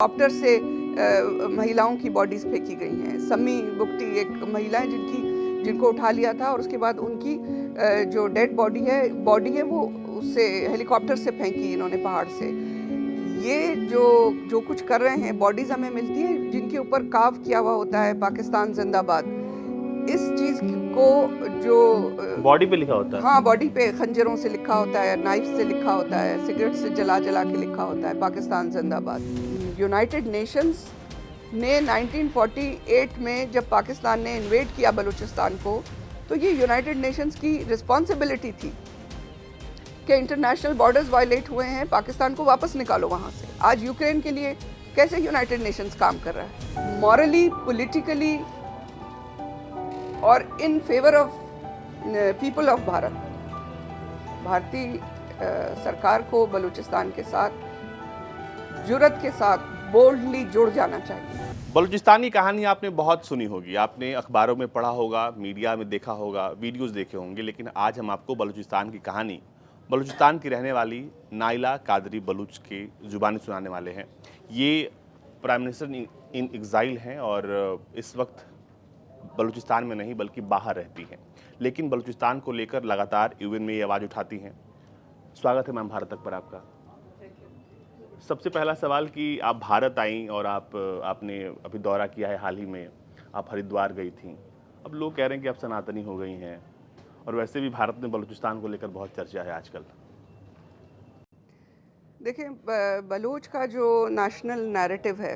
Helicopter से महिलाओं की बॉडीज फेंकी गई हैं। सम्मी बुक्टी एक महिला है जिनको उठा लिया था और उसके बाद उनकी जो डेड बॉडी है वो उससे हेलीकॉप्टर से फेंकी इन्होंने पहाड़ से। ये जो कुछ कर रहे हैं, बॉडीज हमें मिलती है जिनके ऊपर काव किया हुआ होता है पाकिस्तान जिंदाबाद। इस चीज को जो बॉडी पे लिखा होता है, हाँ, बॉडी पे खंजरों से लिखा होता है, नाइफ से लिखा होता है, सिगरेट से जला के लिखा होता है पाकिस्तान जिंदाबाद। यूनाइटेड नेशंस ने 1948 में जब पाकिस्तान ने इन्वेड किया बलूचिस्तान को, तो ये यूनाइटेड नेशंस की रिस्पॉन्सिबिलिटी थी कि इंटरनेशनल बॉर्डर्स वायलेट हुए हैं, पाकिस्तान को वापस निकालो वहाँ से। आज यूक्रेन के लिए कैसे यूनाइटेड नेशंस काम कर रहा है? मॉरली, पॉलिटिकली और in favour of people of Bharat. भारतीय सरकार को बलूचिस्तान के साथ जुर्रत के साथ बोल्डली जुड़ जाना चाहिए। बलूचिस्तान की कहानी आपने बहुत सुनी होगी, आपने अखबारों में पढ़ा होगा, मीडिया में देखा होगा, वीडियोस देखे होंगे, लेकिन आज हम आपको बलूचिस्तान की कहानी, बलूचिस्तान की रहने वाली नाइला कादरी बलूच की जुबानी सुनाने वाले हैं। ये प्राइम मिनिस्टर इन एग्जाइल हैं और इस वक्त बलूचिस्तान में नहीं बल्कि बाहर रहती हैं, लेकिन बलूचिस्तान को लेकर लगातार यूएन में ये आवाज़ उठाती हैं। स्वागत है मैम भारत तक पर आपका। सबसे पहला सवाल कि आप भारत आई और आपने अभी दौरा किया है, हाल ही में आप हरिद्वार गई थी। अब लोग कह रहे हैं कि आप सनातनी हो गई हैं और वैसे भी भारत में बलूचिस्तान को लेकर बहुत चर्चा है आजकल। देखिए, बलूच का जो नेशनल नैरेटिव है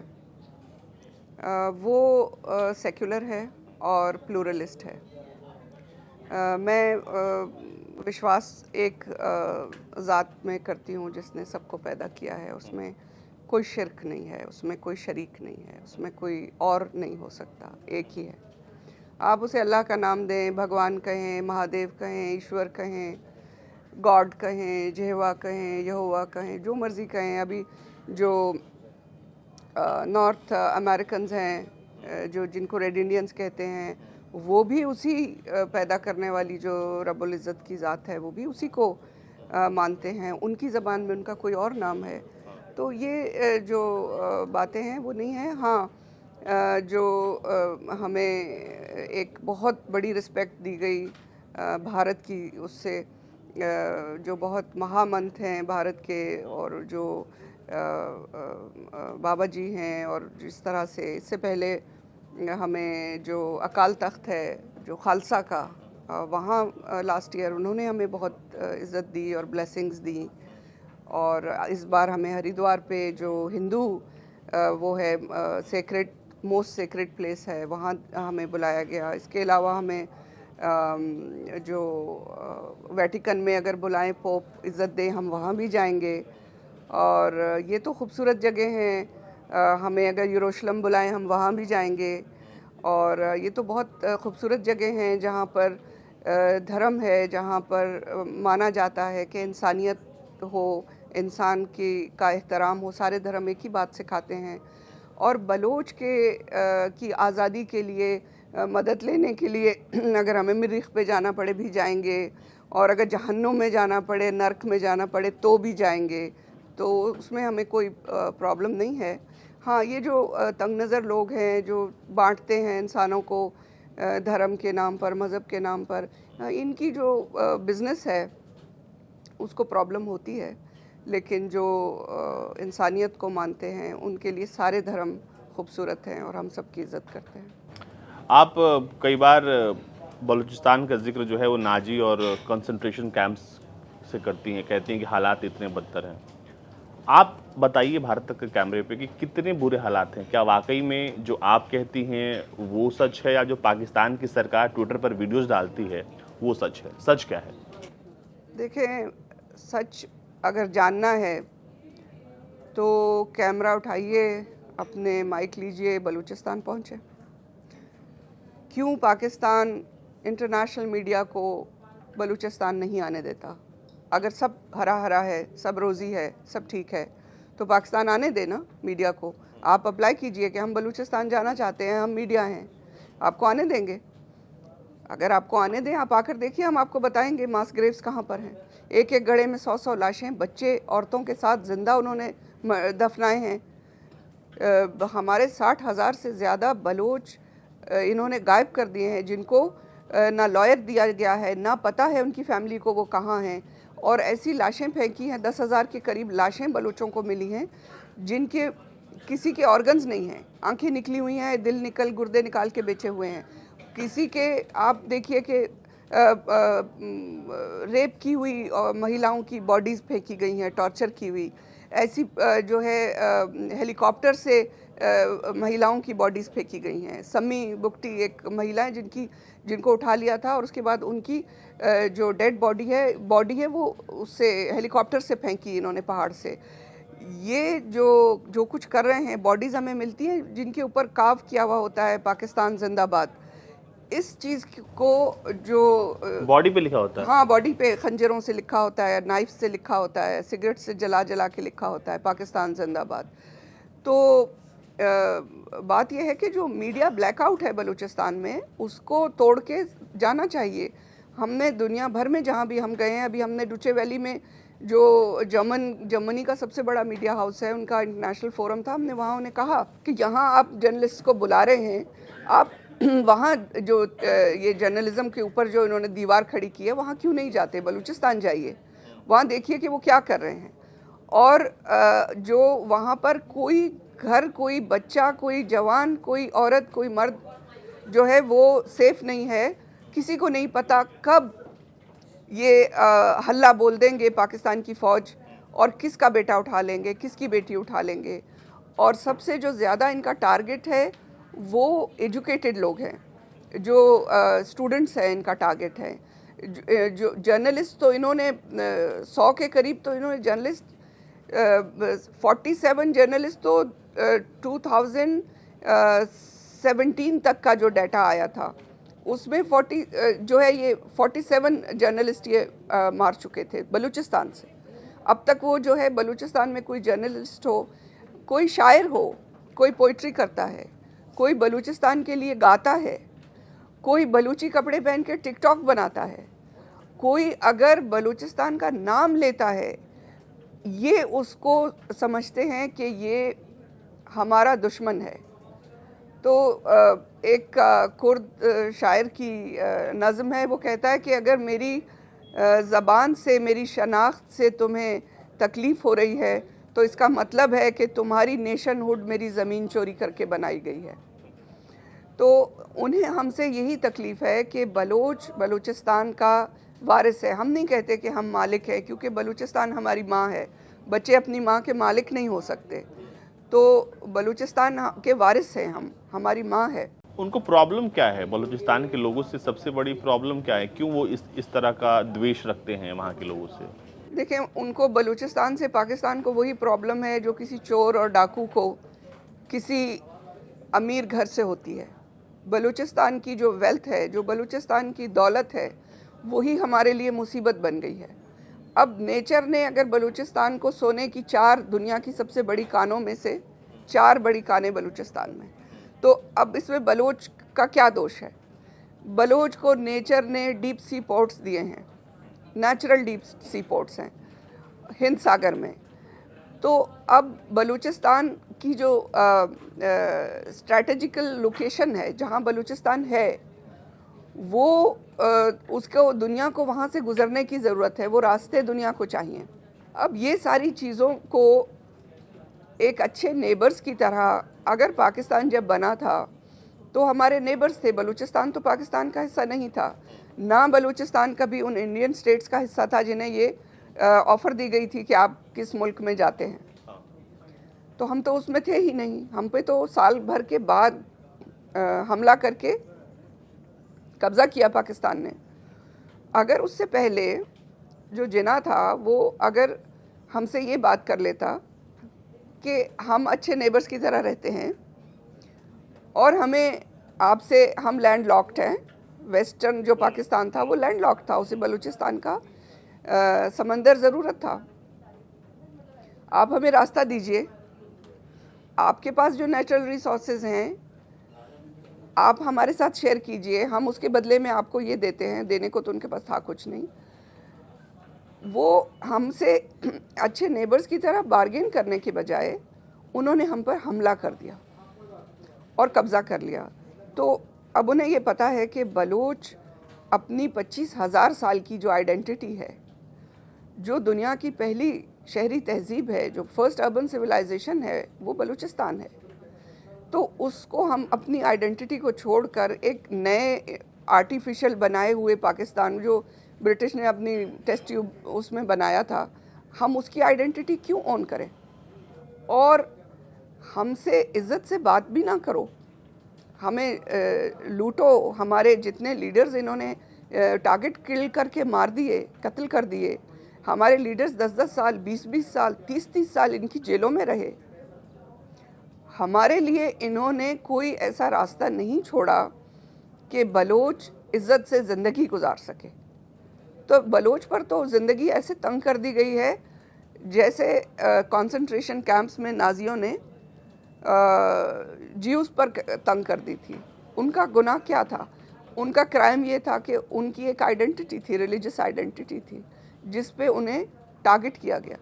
वो सेक्युलर है और प्लूरलिस्ट है। मैं विश्वास एक ज़ात में करती हूँ जिसने सबको पैदा किया है। उसमें कोई शिर्क नहीं है, उसमें कोई शरीक नहीं है, उसमें कोई और नहीं हो सकता, एक ही है। आप उसे अल्लाह का नाम दें, भगवान कहें, महादेव कहें, ईश्वर कहें, गॉड कहें, जेहवा कहें, यहोवा कहें, जो मर्ज़ी कहें। अभी जो नॉर्थ अमेरिकन हैं, जो जिनको रेड इंडियंस कहते हैं, वो भी उसी पैदा करने वाली जो रब्बुल इज़्ज़त की ज़ात है, वो भी उसी को मानते हैं। उनकी ज़बान में उनका कोई और नाम है। तो ये जो बातें हैं वो नहीं है। हाँ, जो हमें एक बहुत बड़ी रिस्पेक्ट दी गई भारत की, उससे जो बहुत महामंत हैं भारत के, और जो बाबा जी हैं, और जिस तरह से इससे पहले हमें जो अकाल तख्त है जो खालसा का, वहाँ लास्ट ईयर उन्होंने हमें बहुत इज़्ज़त दी और ब्लेसिंग्स दी। और इस बार हमें हरिद्वार पे जो हिंदू वो है सेक्रेट, मोस्ट सेक्रेट प्लेस है, वहाँ हमें बुलाया गया। इसके अलावा हमें जो वेटिकन में अगर बुलाएं, पोप इज़्ज़त दें, हम वहाँ भी जाएंगे। और ये तो खूबसूरत जगह हैं। हमें अगर यरूशलेम बुलाएं, हम वहाँ भी जाएंगे। और ये तो बहुत खूबसूरत जगह हैं जहाँ पर धर्म है, जहाँ पर माना जाता है कि इंसानियत हो, इंसान का एहतराम हो। सारे धर्म एक ही बात सिखाते हैं। और बलोच की आज़ादी के लिए मदद लेने के लिए अगर हमें मरीख पे जाना पड़े भी जाएंगे, और अगर जहन्नुम में जाना पड़े, नर्क में जाना पड़े तो भी जाएंगे। तो उसमें हमें कोई प्रॉब्लम नहीं है। हाँ, ये जो तंग नज़र लोग हैं जो बांटते हैं इंसानों को धर्म के नाम पर, मज़हब के नाम पर, इनकी जो बिज़नेस है उसको प्रॉब्लम होती है। लेकिन जो इंसानियत को मानते हैं उनके लिए सारे धर्म खूबसूरत हैं और हम सबकी इज़्ज़त करते हैं। आप कई बार बलूचिस्तान का जिक्र जो है वो नाजी और कंसंट्रेशन कैंप्स से करती हैं, कहती हैं कि हालात इतने बदतर हैं। आप बताइए भारत तक के कैमरे पे कि कितने बुरे हालात हैं। क्या वाकई में जो आप कहती हैं वो सच है, या जो पाकिस्तान की सरकार ट्विटर पर वीडियोस डालती है वो सच है? सच क्या है? देखें, सच अगर जानना है तो कैमरा उठाइए, अपने माइक लीजिए, बलूचिस्तान पहुँचे। क्यों पाकिस्तान इंटरनेशनल मीडिया को बलूचिस्तान नहीं आने देता? अगर सब हरा हरा है, सब रोज़ी है, सब ठीक है, तो पाकिस्तान आने देना मीडिया को। आप अप्लाई कीजिए कि हम बलूचिस्तान जाना चाहते हैं, हम मीडिया हैं, आपको आने देंगे। अगर आपको आने दें, आप आकर देखिए, हम आपको बताएंगे मास ग्रेव्स कहाँ पर हैं। एक एक गड्ढे में 100-100 लाशें, बच्चे, औरतों के साथ जिंदा उन्होंने दफनाए हैं। हमारे 60,000 से ज़्यादा बलोच इन्होंने गायब कर दिए हैं, जिनको ना लॉयर दिया गया है, ना पता है उनकी फैमिली को वो कहाँ हैं। और ऐसी लाशें फेंकी हैं, 10,000 के करीब लाशें बलोचों को मिली हैं जिनके किसी के ऑर्गन्स नहीं हैं, आंखें निकली हुई हैं, दिल निकल गुर्दे निकाल के बेचे हुए हैं। किसी के आप देखिए कि रेप की हुई महिलाओं की बॉडीज़ फेंकी गई हैं, टॉर्चर की हुई। ऐसी जो है हेलीकॉप्टर से महिलाओं की बॉडीज़ फेंकी गई हैं। सम्मी बुक्टी एक महिला है जिनको उठा लिया था और उसके बाद उनकी जो डेड बॉडी है वो उससे हेलीकॉप्टर से फेंकी इन्होंने पहाड़ से। ये जो कुछ कर रहे हैं, बॉडीज़ हमें मिलती हैं जिनके ऊपर काव किया हुआ होता है पाकिस्तान जिंदाबाद। इस चीज़ को जो बॉडी पे लिखा होता है, हाँ, बॉडी पे खंजरों से लिखा होता है, नाइफ से लिखा होता है, सिगरेट से जला जला के लिखा होता है पाकिस्तान जिंदाबाद। तो बात यह है कि जो मीडिया ब्लैकआउट है बलूचिस्तान में, उसको तोड़ के जाना चाहिए। हमने दुनिया भर में जहाँ भी हम गए हैं, अभी हमने डुचे वैली में जो जर्मनी का सबसे बड़ा मीडिया हाउस है, उनका इंटरनेशनल फोरम था, हमने वहाँ उन्हें कहा कि यहाँ आप जर्नलिस्ट को बुला रहे हैं, आप वहाँ जो ये जर्नलिज्म के ऊपर जो इन्होंने दीवार खड़ी की है, वहाँ क्यों नहीं जाते? बलूचिस्तान जाइए, वहाँ देखिए कि वो क्या कर रहे हैं। और जो वहाँ पर कोई घर, कोई बच्चा, कोई जवान, कोई औरत, कोई मर्द जो है वो सेफ नहीं है। किसी को नहीं पता कब ये हल्ला बोल देंगे पाकिस्तान की फ़ौज और किसका बेटा उठा लेंगे, किसकी बेटी उठा लेंगे। और सबसे जो ज़्यादा इनका टारगेट है वो एजुकेटेड लोग हैं, जो स्टूडेंट्स हैं, इनका टारगेट है। जो जर्नलिस्ट तो इन्होंने 100 के करीब तो इन्होंने जर्नलिस्ट 47 जर्नलिस्ट तो 2017 तक का जो डाटा आया था उसमें 47 जर्नलिस्ट ये मार चुके थे बलूचिस्तान से। अब तक वो जो है बलूचिस्तान में कोई जर्नलिस्ट हो, कोई शायर हो, कोई पोइट्री करता है, कोई बलूचिस्तान के लिए गाता है, कोई बलूची कपड़े पहन के टिकटॉक बनाता है, कोई अगर बलूचिस्तान का नाम लेता है, ये उसको समझते हैं कि ये हमारा दुश्मन है। तो एक कुर्द शायर की नज़म है, वो कहता है कि अगर मेरी ज़बान से, मेरी शनाख्त से तुम्हें तकलीफ़ हो रही है तो इसका मतलब है कि तुम्हारी नेशनहुड मेरी ज़मीन चोरी करके बनाई गई है। तो उन्हें हमसे यही तकलीफ़ है कि बलूचिस्तान का वारिस है। हम नहीं कहते कि हम मालिक हैं, क्योंकि बलूचिस्तान हमारी माँ है। बच्चे अपनी माँ के मालिक नहीं हो सकते। तो बलूचिस्तान के वारिस हैं हम, हमारी माँ है। उनको प्रॉब्लम क्या है? बलूचिस्तान के लोगों से सबसे बड़ी प्रॉब्लम क्या है? क्यों वो इस तरह का द्वेष रखते हैं वहाँ के लोगों से? देखें, उनको बलूचिस्तान से पाकिस्तान को वही प्रॉब्लम है जो किसी चोर और डाकू को किसी अमीर घर से होती है। बलूचिस्तान की जो वेल्थ है, जो बलूचिस्तान की दौलत है, वही हमारे लिए मुसीबत बन गई है। अब नेचर ने अगर बलूचिस्तान को सोने की 4 दुनिया की सबसे बड़ी कानों में से 4 बड़ी कानें बलूचिस्तान में, तो अब इसमें बलोच का क्या दोष है? बलोच को नेचर ने डीप सी पोर्ट्स दिए हैं, नेचुरल डीप सी पोर्ट्स हैं हिंद सागर में। तो अब बलूचिस्तान की जो स्ट्रैटेजिकल लोकेशन है, जहाँ बलूचिस्तान है, वो उसको दुनिया को वहाँ से गुज़रने की ज़रूरत है, वो रास्ते दुनिया को चाहिए। अब ये सारी चीज़ों को एक अच्छे नेबर्स की तरह, अगर पाकिस्तान जब बना था तो हमारे नेबर्स थे, बलूचिस्तान तो पाकिस्तान का हिस्सा नहीं था, ना बलूचिस्तान कभी उन इंडियन स्टेट्स का हिस्सा था जिन्हें ये ऑफ़र दी गई थी कि आप किस मुल्क में जाते हैं। तो हम तो उसमें थे ही नहीं। हम पे तो साल भर के बाद हमला करके कब्ज़ा किया पाकिस्तान ने। अगर उससे पहले जो जिना था वो अगर हमसे ये बात कर लेता कि हम अच्छे नेबर्स की तरह रहते हैं और हम लैंड लॉक्ड हैं, वेस्टर्न जो पाकिस्तान था वो लैंड लॉक्ड था, उसे बलूचिस्तान का समंदर ज़रूरत था, आप हमें रास्ता दीजिए, आपके पास जो नेचुरल रिसोर्सेज हैं आप हमारे साथ शेयर कीजिए, हम उसके बदले में आपको ये देते हैं। देने को तो उनके पास था कुछ नहीं। वो हमसे अच्छे नेबर्स की तरह बार्गेन करने के बजाय उन्होंने हम पर हमला कर दिया और कब्ज़ा कर लिया। तो अब उन्हें ये पता है कि बलोच अपनी 25,000 साल की जो आइडेंटिटी है, जो दुनिया की पहली शहरी तहज़ीब है, जो फर्स्ट अर्बन सिविलाइजेशन है, वो बलूचिस्तान है। तो उसको हम अपनी आइडेंटिटी को छोड़कर एक नए आर्टिफिशियल बनाए हुए पाकिस्तान, जो ब्रिटिश ने अपनी टेस्ट ट्यूब उसमें बनाया था, हम उसकी आइडेंटिटी क्यों ऑन करें? और हमसे इज़्ज़त से बात भी ना करो, हमें लूटो। हमारे जितने लीडर्स इन्होंने टारगेट किल करके मार दिए, कत्ल कर दिए। हमारे लीडर्स 10-10 साल, 20-20 साल, 30-30 साल इनकी जेलों में रहे। हमारे लिए इन्होंने कोई ऐसा रास्ता नहीं छोड़ा कि बलोच इज़्ज़त से ज़िंदगी गुजार सके। तो बलोच पर तो ज़िंदगी ऐसे तंग कर दी गई है जैसे कंसंट्रेशन कैंप्स में नाजियों ने ज्यूस पर तंग कर दी थी। उनका गुनाह क्या था? उनका क्राइम ये था कि उनकी एक आइडेंटिटी थी, रिलीजियस आइडेंटिटी थी, जिस पे उन्हें टारगेट किया गया।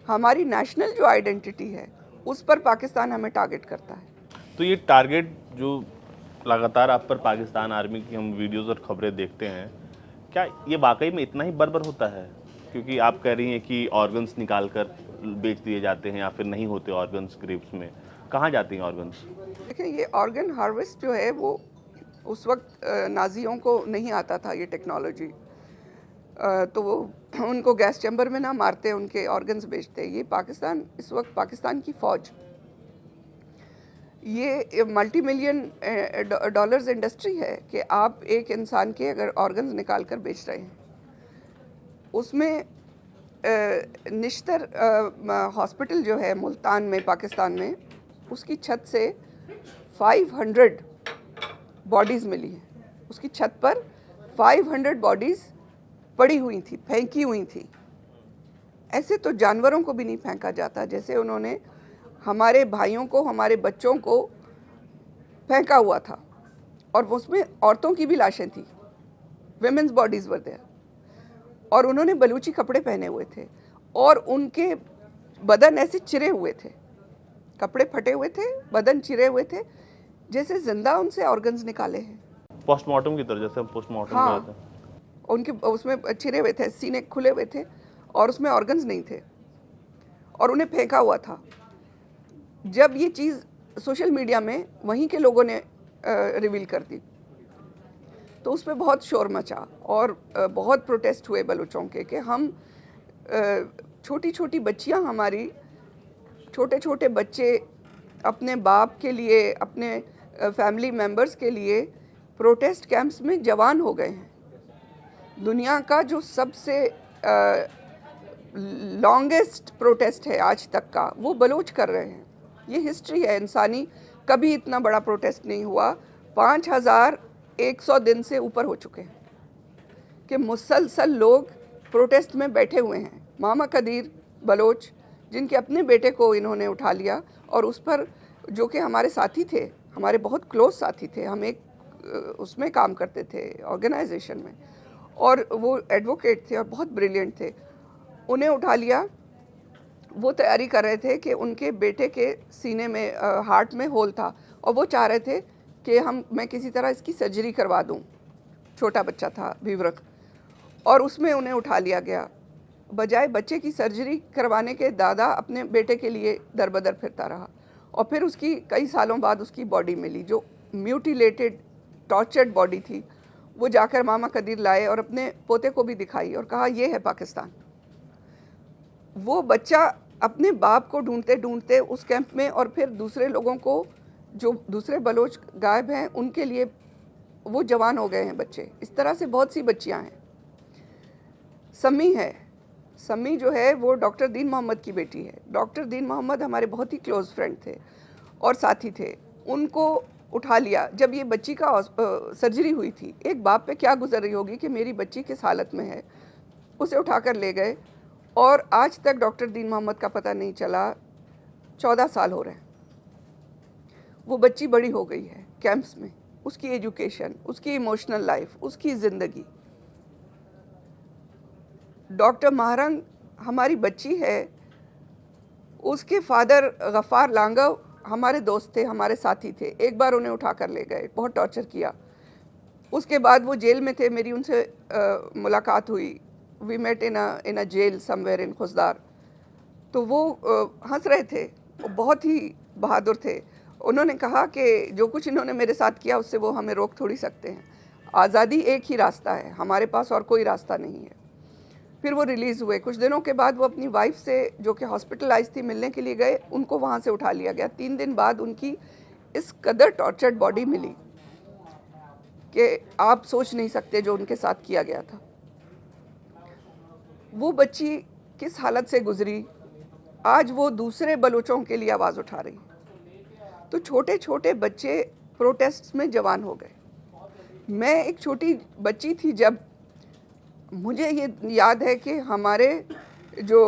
हमारी नेशनल जो आइडेंटिटी है, उस पर पाकिस्तान हमें टारगेट करता है। तो ये टारगेट जो लगातार आप पर पाकिस्तान आर्मी की हम वीडियोस और खबरें देखते हैं, क्या ये वाकई में इतना ही बर्बर होता है? क्योंकि आप कह रही हैं कि ऑर्गन्स निकाल कर बेच दिए जाते हैं या फिर नहीं होते ऑर्गन्स ग्रेव्स में, कहाँ जाती हैं ऑर्गन्स? देखिए, ये ऑर्गन हार्वेस्ट जो है वो उस वक्त नाजियों को नहीं आता था ये टेक्नोलॉजी। तो वो उनको गैस चैम्बर में ना मारते, उनके ऑर्गन्स बेचते। ये पाकिस्तान, इस वक्त पाकिस्तान की फ़ौज, ये मल्टी मिलियन डॉलर्स इंडस्ट्री है कि आप एक इंसान के अगर ऑर्गन्स निकाल कर बेच रहे हैं। उसमें निश्तर हॉस्पिटल जो है मुल्तान में, पाकिस्तान में, उसकी छत से 500 बॉडीज़ मिली हैं। उसकी छत पर 500 बॉडीज़ पड़ी हुई थी, फेंकी हुई थी। ऐसे तो जानवरों को भी नहीं फेंका जाता जैसे उन्होंने हमारे भाइयों को, हमारे बच्चों को फेंका हुआ था। और उसमें औरतों की भी लाशें थी, विमेंस बॉडीज़ वर देयर। और उन्होंने बलूची कपड़े पहने हुए थे और उनके बदन ऐसे चिरे हुए थे, कपड़े फटे हुए थे, बदन चिरे हुए थे, जैसे जिंदा उनसे ऑर्गन्स निकाले हैं, पोस्टमार्टम की तरह, जैसे हम पोस्टमार्टम हाँ, करते हैं। उनके उसमें चिरे हुए थे, सीने खुले हुए थे और उसमें ऑर्गन्स नहीं थे और उन्हें फेंका हुआ था। जब ये चीज़ सोशल मीडिया में वहीं के लोगों ने रिवील कर दी तो उस पर बहुत शोर मचा और बहुत प्रोटेस्ट हुए बलूचों के कि हम, छोटी छोटी बच्चियां, हमारी छोटे छोटे बच्चे अपने बाप के लिए, अपने फैमिली मेंबर्स के लिए प्रोटेस्ट कैंप्स में जवान हो गए हैं। दुनिया का जो सबसे लॉन्गेस्ट प्रोटेस्ट है आज तक का, वो बलोच कर रहे हैं। ये हिस्ट्री है इंसानी, कभी इतना बड़ा प्रोटेस्ट नहीं हुआ। 5,100 दिन से ऊपर हो चुके हैं कि मुसलसल लोग प्रोटेस्ट में बैठे हुए हैं। मामा कदीर बलोच, जिनके अपने बेटे को इन्होंने उठा लिया और उस पर, जो कि हमारे साथी थे, हमारे बहुत क्लोज साथी थे, हम एक उसमें काम करते थे ऑर्गेनाइजेशन में, और वो एडवोकेट थे और बहुत ब्रिलियंट थे। उन्हें उठा लिया। वो तैयारी कर रहे थे कि उनके बेटे के सीने में, हार्ट में होल था और वो चाह रहे थे कि मैं किसी तरह इसकी सर्जरी करवा दूं। छोटा बच्चा था, विवरक, और उसमें उन्हें उठा लिया गया। बजाय बच्चे की सर्जरी करवाने के दादा अपने बेटे के लिए दर बदर फिरता रहा और फिर उसकी कई सालों बाद उसकी बॉडी मिली, जो म्यूटिलेटेड, टॉर्चर्ड बॉडी थी। वो जाकर मामा कदीर लाए और अपने पोते को भी दिखाई और कहा, ये है पाकिस्तान। वो बच्चा अपने बाप को ढूंढते ढूंढते उस कैंप में, और फिर दूसरे लोगों को, जो दूसरे बलोच गायब हैं, उनके लिए वो जवान हो गए हैं बच्चे। इस तरह से बहुत सी बच्चियां हैं। सम्मी है, सम्मी जो है वो डॉक्टर दीन मोहम्मद की बेटी है। डॉक्टर दीन मोहम्मद हमारे बहुत ही क्लोज फ्रेंड थे और साथी थे। उनको उठा लिया जब ये बच्ची का सर्जरी हुई थी। एक बाप पे क्या गुजर रही होगी कि मेरी बच्ची किस हालत में है। उसे उठाकर ले गए और आज तक डॉक्टर दीन मोहम्मद का पता नहीं चला। 14 साल हो रहे हैं। वो बच्ची बड़ी हो गई है कैंप्स में, उसकी एजुकेशन, उसकी इमोशनल लाइफ, उसकी ज़िंदगी। डॉक्टर महारंग हमारी बच्ची है, उसके फादर गफ़ार लांगव हमारे दोस्त थे, हमारे साथी थे। एक बार उन्हें उठा कर ले गए, बहुत टॉर्चर किया। उसके बाद वो जेल में थे, मेरी उनसे मुलाकात हुई। We met in a jail somewhere in Khuzdar. तो वो हंस रहे थे, वो बहुत ही बहादुर थे। उन्होंने कहा कि जो कुछ इन्होंने मेरे साथ किया उससे वो हमें रोक थोड़ी सकते हैं। आज़ादी एक ही रास्ता है, हमारे पास और कोई रास्ता नहीं है। फिर वो रिलीज़ हुए। कुछ दिनों के बाद वो अपनी वाइफ से, जो कि हॉस्पिटलाइज थी, मिलने के लिए गए। उनको वहाँ से उठा लिया गया। 3 दिन बाद उनकी इस कदर टॉर्चर्ड बॉडी मिली कि आप सोच नहीं सकते जो उनके साथ किया गया था। वो बच्ची किस हालत से गुजरी, आज वो दूसरे बलूचों के लिए आवाज़ उठा रही। तो छोटे छोटे बच्चे प्रोटेस्ट्स में जवान हो गए। मैं एक छोटी बच्ची थी जब, मुझे ये याद है कि हमारे जो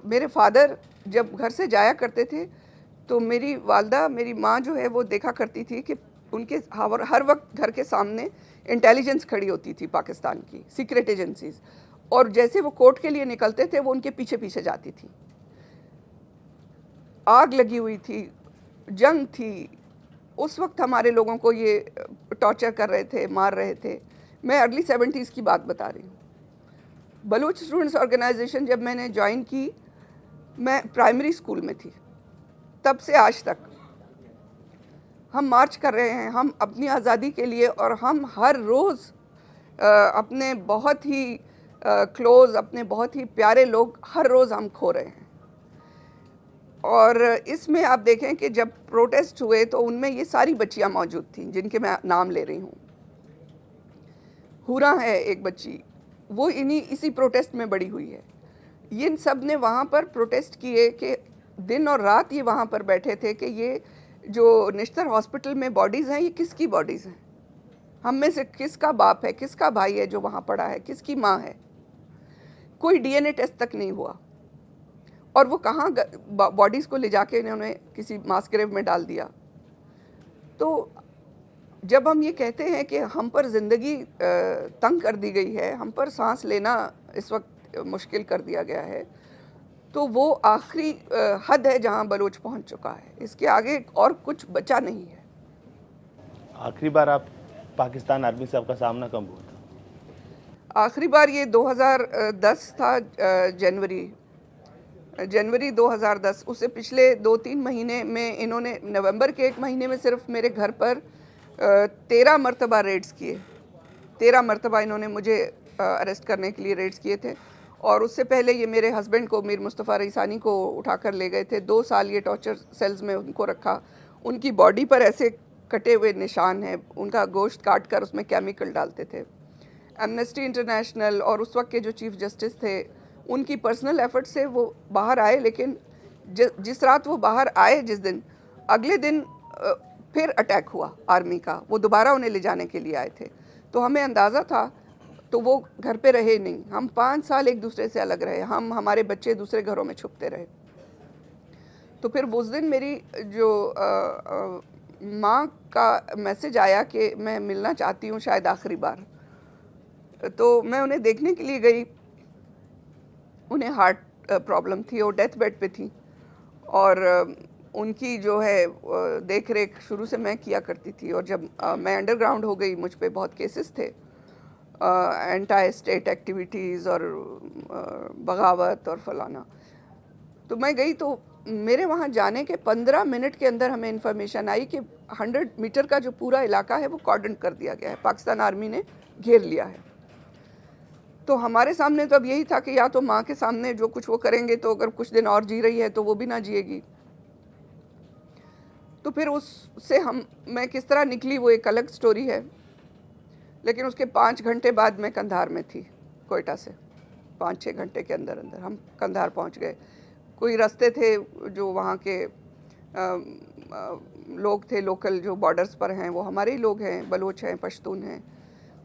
मेरे फादर जब घर से जाया करते थे तो मेरी वालदा, मेरी माँ जो है, वो देखा करती थी कि उनके हर वक्त घर के सामने इंटेलिजेंस खड़ी होती थी, पाकिस्तान की सीक्रेट एजेंसीज, और जैसे वो कोर्ट के लिए निकलते थे वो उनके पीछे पीछे जाती थी। आग लगी हुई थी, जंग थी, उस वक्त हमारे लोगों को ये टॉर्चर कर रहे थे, मार रहे थे। मैं अर्ली 70s की बात बता रही हूँ। बलूच स्टूडेंट्स ऑर्गेनाइजेशन जब मैंने ज्वाइन की, मैं प्राइमरी स्कूल में थी। तब से आज तक हम मार्च कर रहे हैं, हम अपनी आज़ादी के लिए, और हम हर रोज़ अपने बहुत ही क्लोज़, अपने बहुत ही प्यारे लोग हर रोज़ हम खो रहे हैं। और इसमें आप देखें कि जब प्रोटेस्ट हुए तो उनमें ये सारी बच्चियां मौजूद थीं जिनके मैं नाम ले रही हूँ। हुरा है एक बच्ची, वो इसी प्रोटेस्ट में बड़ी हुई है। ये सब ने वहाँ पर प्रोटेस्ट किए कि दिन और रात ये वहाँ पर बैठे थे कि ये जो निश्तर हॉस्पिटल में बॉडीज़ हैं, ये किसकी बॉडीज़ हैं, हम में से किसका बाप है, किसका भाई है जो वहाँ पड़ा है, किसकी माँ है। कोई डीएनए टेस्ट तक नहीं हुआ, और वो कहाँ बॉडीज़ को ले जाके इन्होंने किसी मास ग्रेव में डाल दिया। तो जब हम ये कहते हैं कि हम पर ज़िंदगी तंग कर दी गई है, हम पर सांस लेना इस वक्त मुश्किल कर दिया गया है, तो वो आखिरी हद है जहाँ बलूच पहुँच चुका है। इसके आगे और कुछ बचा नहीं है। आखिरी बार आप पाकिस्तान आर्मी से आपका सामना कब हुआ था? आखिरी बार ये 2010 था, जनवरी 2010। उससे पिछले 2-3 महीने में इन्होंने, नवंबर के 1 महीने में सिर्फ मेरे घर पर 13 मरतबा रेड्स किए। 13 मरतबा इन्होंने मुझे अरेस्ट करने के लिए रेड्स किए थे। और उससे पहले ये मेरे हस्बैंड को, मीर मुस्तफ़ा रईसानी को उठा कर ले गए थे। 2 साल ये टॉर्चर सेल्स में उनको रखा। उनकी बॉडी पर ऐसे कटे हुए निशान हैं, उनका गोश्त काट कर उसमें केमिकल डालते थे। एमनेस्टी इंटरनेशनल और उस वक्त के जो चीफ जस्टिस थे, उनकी पर्सनल एफर्ट से वो बाहर आए। लेकिन जिस रात वो बाहर आए, जिस दिन, अगले दिन फिर अटैक हुआ आर्मी का। वो दोबारा उन्हें ले जाने के लिए आए थे। तो हमें अंदाज़ा था, तो वो घर पे रहे नहीं। हम 5 साल एक दूसरे से अलग रहे। हमारे बच्चे दूसरे घरों में छुपते रहे। तो फिर उस दिन मेरी जो माँ का मैसेज आया कि मैं मिलना चाहती हूँ शायद आखिरी बार। तो मैं उन्हें देखने के लिए गई। उन्हें हार्ट प्रॉब्लम थी और डेथ बेड पे थी, और उनकी जो है देख रेख शुरू से मैं किया करती थी। और जब मैं अंडरग्राउंड हो गई, मुझ पे बहुत केसेस थे, एंटी स्टेट एक्टिविटीज़ और बगावत और फलाना। तो मैं गई, तो मेरे वहाँ जाने के 15 मिनट के अंदर हमें इन्फॉर्मेशन आई कि 100 मीटर का जो पूरा इलाका है वो कॉर्डन कर दिया गया है, पाकिस्तान आर्मी ने घेर लिया है। तो हमारे सामने तो अब यही था कि या तो माँ के सामने जो कुछ वो करेंगे, तो अगर कुछ दिन और जी रही है तो वो भी ना जिएगी। तो फिर उससे मैं किस तरह निकली वो एक अलग स्टोरी है। लेकिन उसके 5 घंटे बाद मैं कंधार में थी, कोयटा से। 5-6 घंटे के अंदर अंदर हम कंधार पहुंच गए। कोई रास्ते थे जो वहाँ के लोग थे, लोकल जो बॉर्डर्स पर हैं, वो हमारे ही लोग हैं, बलोच हैं, पश्तून हैं।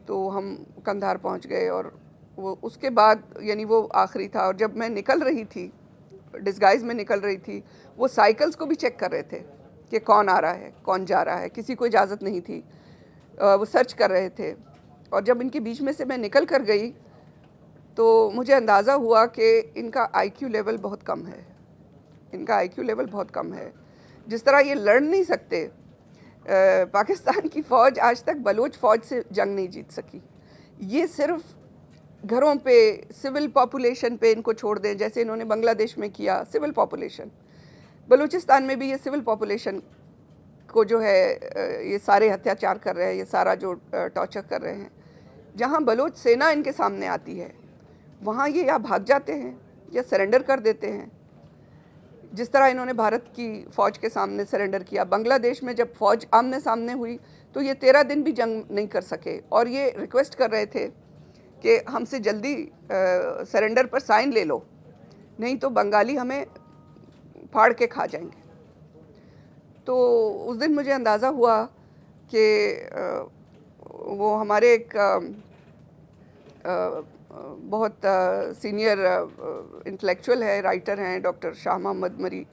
तो हम कंधार पहुँच गए, और वो उसके बाद यानी वो आखिरी था। और जब मैं निकल रही थी, डिस्गाइज में निकल रही थी, वो साइकिल्स को भी चेक कर रहे थे कि कौन आ रहा है, कौन जा रहा है। किसी को इजाज़त नहीं थी, वो सर्च कर रहे थे। और जब इनके बीच में से मैं निकल कर गई, तो मुझे अंदाज़ा हुआ कि इनका IQ लेवल बहुत कम है। इनका आईक्यू लेवल बहुत कम है। जिस तरह ये लड़ नहीं सकते, पाकिस्तान की फ़ौज आज तक बलूच फ़ौज से जंग नहीं जीत सकी। ये सिर्फ घरों पे, सिविल पॉपुलेशन पे इनको छोड़ दें, जैसे इन्होंने बांग्लादेश में किया। सिविल पॉपुलेशन, बलूचिस्तान में भी ये सिविल पॉपुलेशन को जो है ये सारे अत्याचार कर रहे हैं, ये सारा जो टॉर्चर कर रहे हैं। जहाँ बलूच सेना इनके सामने आती है वहाँ ये या भाग जाते हैं या सरेंडर कर देते हैं, जिस तरह इन्होंने भारत की फ़ौज के सामने सरेंडर किया। बांग्लादेश में जब फ़ौज आमने सामने हुई तो ये 13 दिन भी जंग नहीं कर सके और ये रिक्वेस्ट कर रहे थे कि हमसे जल्दी सरेंडर पर साइन ले लो, नहीं तो बंगाली हमें फाड़ के खा जाएंगे। तो उस दिन मुझे अंदाज़ा हुआ कि वो हमारे एक बहुत सीनियर इंटेलेक्चुअल है, राइटर हैं, डॉक्टर शाह मोहम्मद मरी।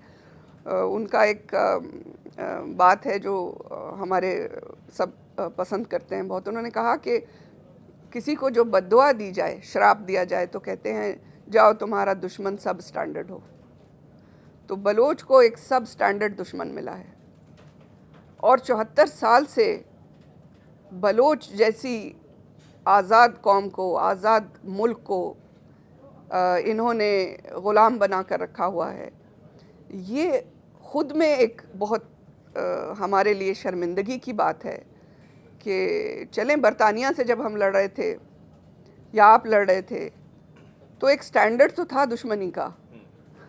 उनका एक बात है जो हमारे सब पसंद करते हैं बहुत। उन्होंने कहा कि किसी को जो बद्दुआ दी जाए, श्राप दिया जाए, तो कहते हैं जाओ तुम्हारा दुश्मन सब स्टैंडर्ड हो। तो बलोच को एक सब स्टैंडर्ड दुश्मन मिला है और 74 साल से बलोच जैसी आज़ाद कौम को, आज़ाद मुल्क को इन्होंने ग़ुलाम बना कर रखा हुआ है। ये ख़ुद में एक बहुत हमारे लिए शर्मिंदगी की बात है कि चलें, बरतानिया से जब हम लड़ रहे थे या आप लड़ रहे थे तो एक स्टैंडर्ड तो था दुश्मनी का।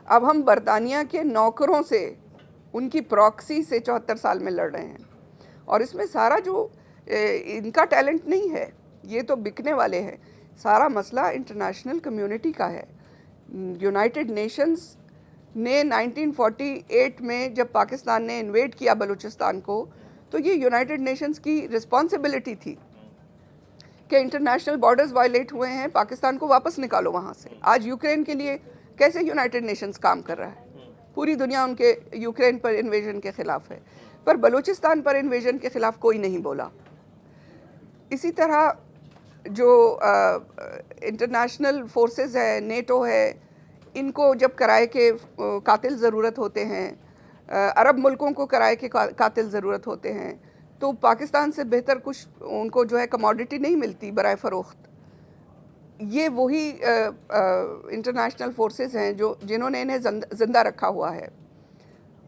अब हम बरतानिया के नौकरों से, उनकी प्रॉक्सी से 74 साल में लड़ रहे हैं और इसमें सारा जो इनका टैलेंट नहीं है, ये तो बिकने वाले हैं। सारा मसला इंटरनेशनल कम्युनिटी का है। यूनाइटेड नेशंस ने 1948 में जब पाकिस्तान ने इन्वेड किया बलूचिस्तान को, तो ये यूनाइटेड नेशंस की रिस्पॉन्सिबिलिटी थी कि इंटरनेशनल बॉर्डर्स वायलेट हुए हैं, पाकिस्तान को वापस निकालो वहाँ से। आज यूक्रेन के लिए कैसे यूनाइटेड नेशंस काम कर रहा है? पूरी दुनिया उनके यूक्रेन पर इन्वेजन के ख़िलाफ़ है, पर बलूचिस्तान पर इन्वेजन के ख़िलाफ़ कोई नहीं बोला। इसी तरह जो इंटरनेशनल फोर्सेस है, नेटो है, इनको जब कराए के कातिल ज़रूरत होते हैं, अरब मुल्कों को कराए के कातिल ज़रूरत होते हैं, तो पाकिस्तान से बेहतर कुछ उनको जो है कमोडिटी नहीं मिलती बराए फ़रोख्त। ये वही इंटरनेशनल फोर्सेस हैं जो जिन्होंने इन्हें ज़िंदा रखा हुआ है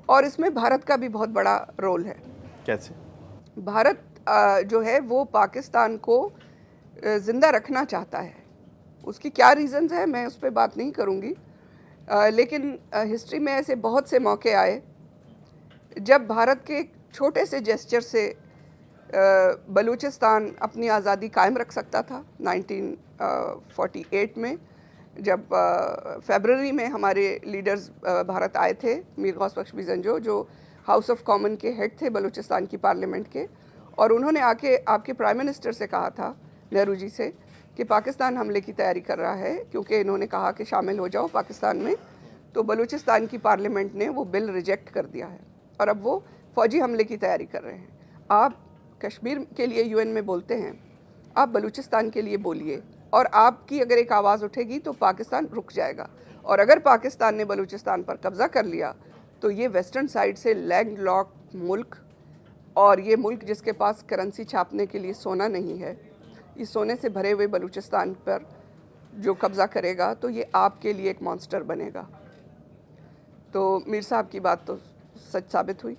और इसमें भारत का भी बहुत बड़ा रोल है। कैसे? भारत जो है वो पाकिस्तान को ज़िंदा रखना चाहता है। उसकी क्या रीज़न्स है मैं उस पर बात नहीं करूँगी, लेकिन हिस्ट्री में ऐसे बहुत से मौके आए जब भारत के छोटे से जेस्चर से बलूचिस्तान अपनी आज़ादी कायम रख सकता था। 1948 में जब फरवरी में हमारे लीडर्स भारत आए थे, मीर गौस बख्श बिजंजो जो हाउस ऑफ कॉमन के हेड थे बलूचिस्तान की पार्लियामेंट के, और उन्होंने आके आपके प्राइम मिनिस्टर से कहा था, नेहरू जी से, कि पाकिस्तान हमले की तैयारी कर रहा है, क्योंकि इन्होंने कहा कि शामिल हो जाओ पाकिस्तान में। तो बलूचिस्तान की पार्लियामेंट ने वो बिल रिजेक्ट कर दिया है और अब वो फ़ौजी हमले की तैयारी कर रहे हैं। आप कश्मीर के लिए यूएन में बोलते हैं, आप बलूचिस्तान के लिए बोलिए, और आपकी अगर एक आवाज़ उठेगी तो पाकिस्तान रुक जाएगा। और अगर पाकिस्तान ने बलूचिस्तान पर कब्ज़ा कर लिया तो ये वेस्टर्न साइड से लैंड लॉक्ड मुल्क, और ये मुल्क जिसके पास करेंसी छापने के लिए सोना नहीं है, इस सोने से भरे हुए बलूचिस्तान पर जो कब्ज़ा करेगा तो ये आपके लिए एक मॉन्स्टर बनेगा। तो मीर साहब की बात तो सच साबित हुई,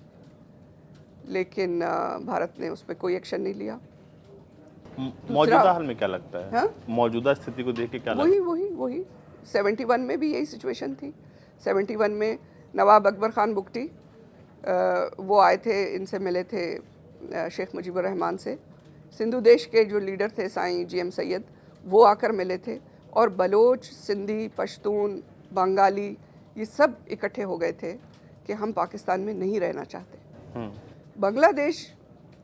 लेकिन भारत ने उस पर कोई एक्शन नहीं लिया। मौजूदा हाल में क्या लगता है? हाँ? मौजूदा स्थिति को देख के क्या लगता है? वही 71 में भी यही सिचुएशन थी। 71 में नवाब अकबर ख़ान बुगटी वो आए थे, इनसे मिले थे शेख मुजीबुर रहमान से। सिंधु देश के जो लीडर थे साईं GM सैयद, वो आकर मिले थे, और बलोच, सिंधी, पश्तून, बंगाली, ये सब इकट्ठे हो गए थे कि हम पाकिस्तान में नहीं रहना चाहते। बांग्लादेश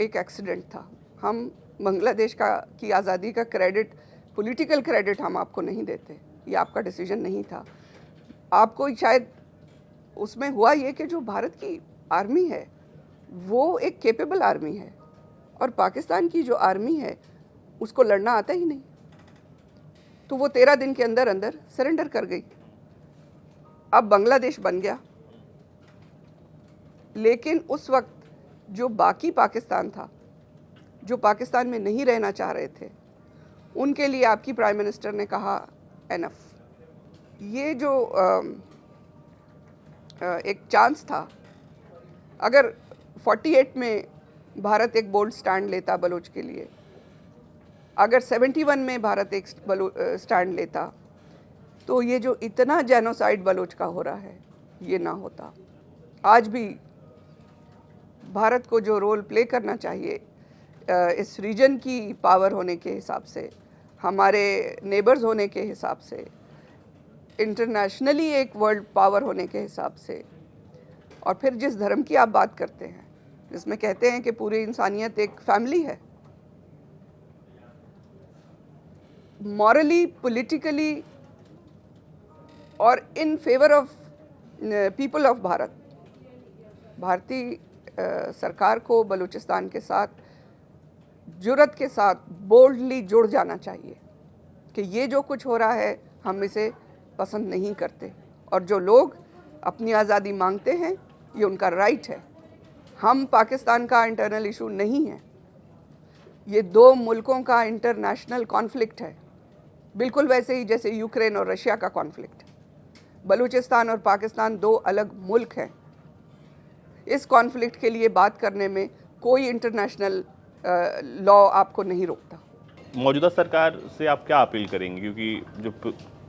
एक एक्सीडेंट था। हम बांग्लादेश की आज़ादी का क्रेडिट, पॉलिटिकल क्रेडिट हम आपको नहीं देते, ये आपका डिसीजन नहीं था। आपको शायद उसमें हुआ ये कि जो भारत की आर्मी है वो एक केपेबल आर्मी है, और पाकिस्तान की जो आर्मी है उसको लड़ना आता ही नहीं, तो वो 13 दिन के अंदर अंदर सरेंडर कर गई। अब बांग्लादेश बन गया लेकिन उस वक्त जो बाकी पाकिस्तान था, जो पाकिस्तान में नहीं रहना चाह रहे थे, उनके लिए आपकी प्राइम मिनिस्टर ने कहा एनफ। ये जो एक चांस था, अगर 48 में भारत एक बोल्ड स्टैंड लेता बलोच के लिए, अगर 71 में भारत एक स्टैंड लेता, तो ये जो इतना जेनोसाइड बलोच का हो रहा है ये ना होता। आज भी भारत को जो रोल प्ले करना चाहिए इस रीजन की पावर होने के हिसाब से, हमारे नेबर्स होने के हिसाब से, इंटरनेशनली एक वर्ल्ड पावर होने के हिसाब से, और फिर जिस धर्म की आप बात करते हैं, जिसमें कहते हैं कि पूरी इंसानियत एक फैमिली है, मॉरली, पॉलिटिकली और in favour of people of Bharat, भारतीय सरकार को बलूचिस्तान के साथ जुर्रत के साथ बोल्डली जुड़ जाना चाहिए कि ये जो कुछ हो रहा है हम इसे पसंद नहीं करते, और जो लोग अपनी आज़ादी मांगते हैं ये उनका राइट है। हम पाकिस्तान का इंटरनल इशू नहीं है, ये दो मुल्कों का इंटरनेशनल कॉन्फ्लिक्ट है, बिल्कुल वैसे ही जैसे यूक्रेन और रशिया का कॉन्फ्लिक्ट। बलूचिस्तान और पाकिस्तान दो अलग मुल्क हैं। इस कॉन्फ्लिक्ट के लिए बात करने में कोई इंटरनेशनल लॉ आपको नहीं रोकता। मौजूदा सरकार से आप क्या अपील करेंगे, क्योंकि जो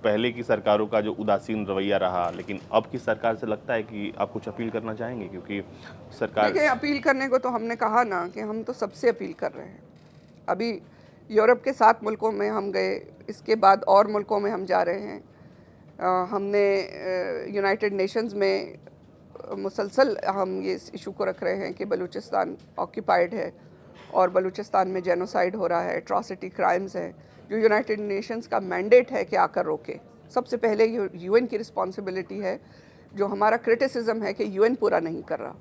पहले की सरकारों का जो उदासीन रवैया रहा, लेकिन अब की सरकार से लगता है कि आप कुछ अपील करना चाहेंगे, क्योंकि सरकार। देखिए, अपील करने को तो हमने कहा ना कि हम तो सबसे अपील कर रहे हैं। अभी यूरोप के 7 मुल्कों में हम गए, इसके बाद और मुल्कों में हम जा रहे हैं। हमने यूनाइटेड नेशंस में मुसलसल हम ये इशू को रख रहे हैं कि बलूचिस्तान ऑक्यूपाइड है और बलूचिस्तान में जेनोसाइड हो रहा है, एट्रॉसिटी क्राइम्स है, जो यूनाइटेड नेशंस का मैंडेट है कि आकर रोके। सबसे पहले यूएन की रिस्पॉन्सिबिलिटी है, जो हमारा क्रिटिसिज्म है कि यूएन पूरा नहीं कर रहा।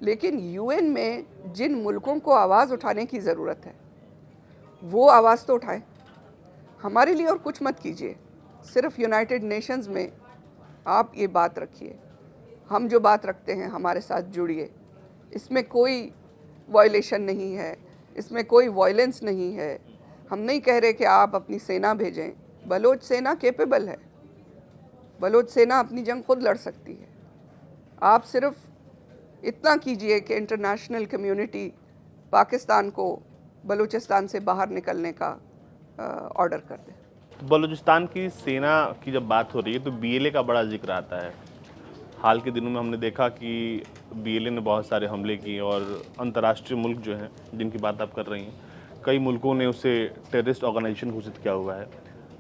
लेकिन यूएन में जिन मुल्कों को आवाज़ उठाने की ज़रूरत है वो आवाज़ तो उठाएं। हमारे लिए और कुछ मत कीजिए, सिर्फ यूनाइटेड नेशंस में आप ये बात रखिए, हम जो बात रखते हैं हमारे साथ जुड़िए। इसमें कोई वायलेशन नहीं है, इसमें कोई वायलेंस नहीं है। हम नहीं कह रहे कि आप अपनी सेना भेजें, बलोच सेना कैपेबल है, बलोच सेना अपनी जंग खुद लड़ सकती है। आप सिर्फ इतना कीजिए कि इंटरनेशनल कम्युनिटी पाकिस्तान को बलूचिस्तान से बाहर निकलने का ऑर्डर कर दे। तो बलूचिस्तान की सेना की जब बात हो रही है तो बीएलए का बड़ा जिक्र आता है। हाल के दिनों में हमने देखा कि बीएलए ने बहुत सारे हमले किए, और अंतर्राष्ट्रीय मुल्क जो हैं जिनकी बात आप कर रही हैं, कई मुल्कों ने उसे टेररिस्ट ऑर्गेनाइजेशन घोषित किया हुआ है।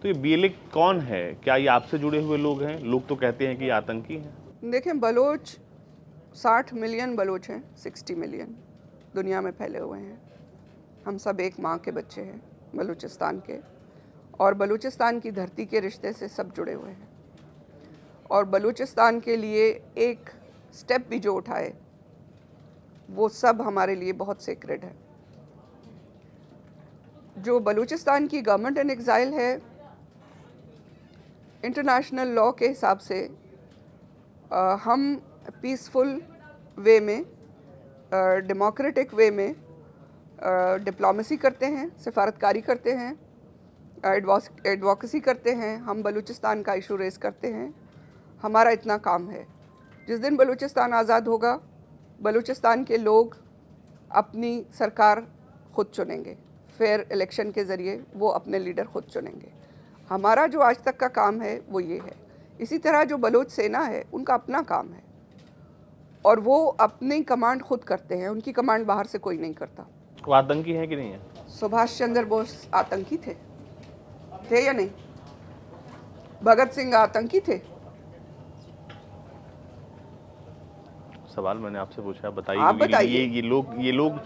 तो ये बीएलए कौन है? क्या ये आपसे जुड़े हुए लोग हैं? लोग तो कहते हैं कि ये आतंकी हैं। देखें, बलोच 60 मिलियन बलोच हैं, 60 मिलियन दुनिया में फैले हुए हैं। हम सब एक माँ के बच्चे हैं बलूचिस्तान के, और बलूचिस्तान की धरती के रिश्ते से सब जुड़े हुए हैं। और बलूचिस्तान के लिए एक स्टेप भी जो उठाए वो सब हमारे लिए बहुत सेक्रेड है। जो बलूचिस्तान की गवर्नमेंट इन एग्जाइल है, इंटरनेशनल लॉ के हिसाब से हम पीसफुल वे में, डेमोक्रेटिक वे में डिप्लोमेसी करते हैं, सिफारतकारी करते हैं, एडवोकेसी करते हैं। हम बलूचिस्तान का इशू रेस करते हैं, हमारा इतना काम है। जिस दिन बलूचिस्तान आज़ाद होगा, बलूचिस्तान के लोग अपनी सरकार खुद चुनेंगे, फेयर इलेक्शन के ज़रिए वो अपने लीडर खुद चुनेंगे। हमारा जो आज तक का काम है वो ये है। इसी तरह जो बलोच सेना है उनका अपना काम है, और वो अपनी कमांड खुद करते हैं, उनकी कमांड बाहर से कोई नहीं करता। वो आतंकी है कि नहीं है? सुभाष चंद्र बोस आतंकी थे या नहीं? भगत सिंह आतंकी थे? सवाल मैंने आपसे पूछा, बताइए। आप बताइए। ये लोग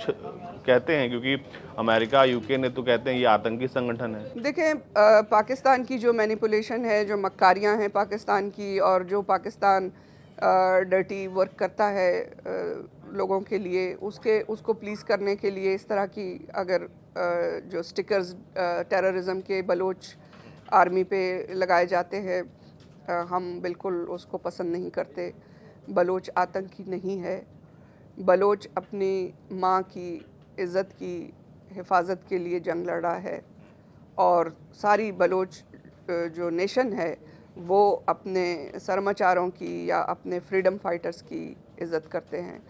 कहते हैं, क्योंकि अमेरिका, यूके ने तो कहते हैं ये आतंकी संगठन है। देखें, पाकिस्तान की जो मैनिपुलेशन है, जो मक्कारियां हैं पाकिस्तान की, और जो पाकिस्तान डर्टी वर्क करता है लोगों के लिए, उसको प्लीज़ करने के लिए इस तरह की अगर जो स्टिकर्स टेररिज्म के बलोच आर्मी पे लगाए जाते हैं, हम बिल्कुल उसको पसंद नहीं करते। बलोच आतंकी नहीं है, बलोच अपनी माँ की इज़्ज़त की हिफाजत के लिए जंग लड़ा है और सारी बलोच जो नेशन है वो अपने सरमाचारों की या अपने फ्रीडम फाइटर्स की इज़्ज़त करते हैं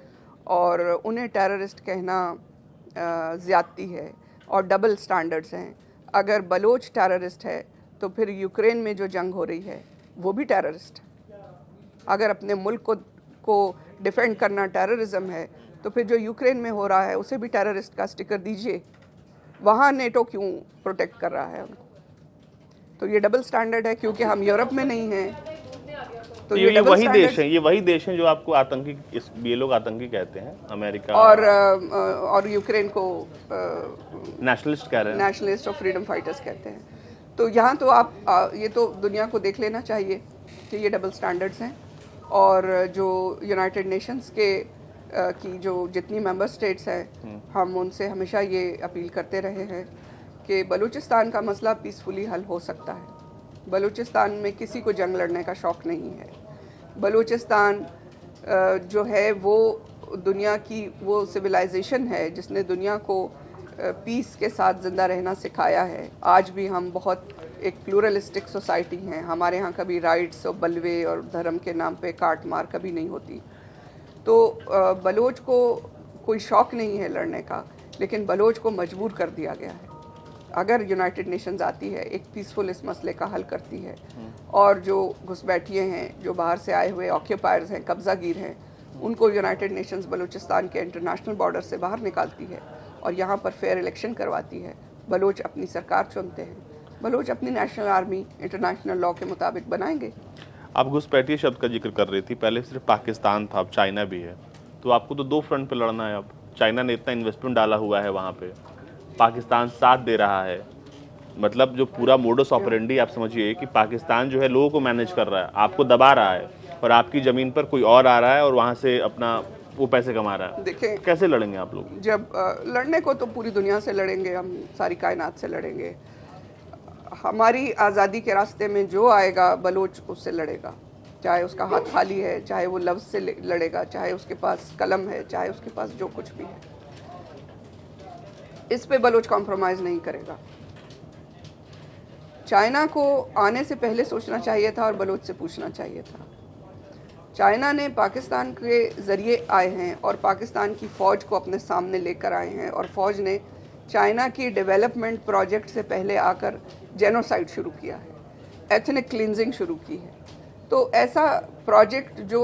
और उन्हें टेररिस्ट कहना ज़्यादती है और डबल स्टैंडर्ड्स हैं। अगर बलोच टेररिस्ट है तो फिर यूक्रेन में जो जंग हो रही है वो भी टेररिस्ट है। अगर अपने मुल्क को डिफेंड करना टेररिज्म है तो फिर जो यूक्रेन में हो रहा है उसे भी टेररिस्ट का स्टिकर दीजिए। वहाँ नेटो क्यों प्रोटेक्ट कर रहा है उनको? तो ये डबल स्टैंडर्ड है क्योंकि हम यूरोप में नहीं हैं। तो ये डबल वही स्टैंडर्ड देश हैं, ये वही देश हैं जो आपको आतंकी, ये लोग आतंकी कहते हैं, अमेरिका और यूक्रेन को नेशनलिस्ट कह रहे हैं, नेशनलिस्ट और फ्रीडम फाइटर्स कहते हैं। तो यहाँ तो आप ये तो दुनिया को देख लेना चाहिए कि ये डबल स्टैंडर्ड्स हैं। और जो यूनाइटेड नेशंस के की जो जितनी मेंबर स्टेट्स हैं, हम उनसे हमेशा ये अपील करते रहे हैं कि बलूचिस्तान का मसला पीसफुली हल हो सकता है। बलूचिस्तान में किसी को जंग लड़ने का शौक़ नहीं है। बलूचिस्तान जो है वो दुनिया की वो सिविलाइजेशन है जिसने दुनिया को पीस के साथ ज़िंदा रहना सिखाया है। आज भी हम बहुत एक प्लूरलिस्टिक सोसाइटी हैं। हमारे यहाँ कभी राइट्स और बलवे और धर्म के नाम पे काट मार कभी नहीं होती। तो बलोच को कोई शौक़ नहीं है लड़ने का, लेकिन बलोच को मजबूर कर दिया गया है। अगर यूनाइटेड नेशंस आती है, एक पीसफुल इस मसले का हल करती है और जो घुसपैठिए हैं, जो बाहर से आए हुए ऑक्यूपायर्स हैं, कब्ज़ागीर हैं, उनको यूनाइटेड नेशंस बलूचिस्तान के इंटरनेशनल बॉर्डर से बाहर निकालती है और यहाँ पर फेयर इलेक्शन करवाती है। बलोच अपनी सरकार चुनते हैं, बलोच अपनी नेशनल आर्मी इंटरनेशनल लॉ के मुताबिक बनाएंगे। आप घुसपैठिए शब्द का जिक्र कर रही थी, पहले सिर्फ पाकिस्तान था, अब चाइना भी है, तो आपको तो दो फ्रंट पे लड़ना है। अब चाइना ने इतना इन्वेस्टमेंट डाला हुआ है वहाँ पे, पाकिस्तान साथ दे रहा है, मतलब जो पूरा मोडस ऑपरेंडी आप समझिए कि पाकिस्तान जो है लोगों को मैनेज कर रहा है, आपको दबा रहा है और आपकी ज़मीन पर कोई और आ रहा है और वहाँ से अपना वो पैसे कमा रहा है। देखें, कैसे लड़ेंगे आप लोग? जब लड़ने को तो पूरी दुनिया से लड़ेंगे, हम सारी कायनात से लड़ेंगे। हमारी आज़ादी के रास्ते में जो आएगा बलोच उससे लड़ेगा, चाहे उसका हाथ खाली है, चाहे वो लफ्ज़ से लड़ेगा, चाहे उसके पास कलम है, चाहे उसके पास जो कुछ भी है। इस पे बलोच कॉम्प्रोमाइज़ नहीं करेगा। चाइना को आने से पहले सोचना चाहिए था और बलोच से पूछना चाहिए था। चाइना ने पाकिस्तान के ज़रिए आए हैं और पाकिस्तान की फ़ौज को अपने सामने लेकर आए हैं और फ़ौज ने चाइना की डेवलपमेंट प्रोजेक्ट से पहले आकर जेनोसाइड शुरू किया है, एथनिक क्लींजिंग शुरू की है। तो ऐसा प्रोजेक्ट जो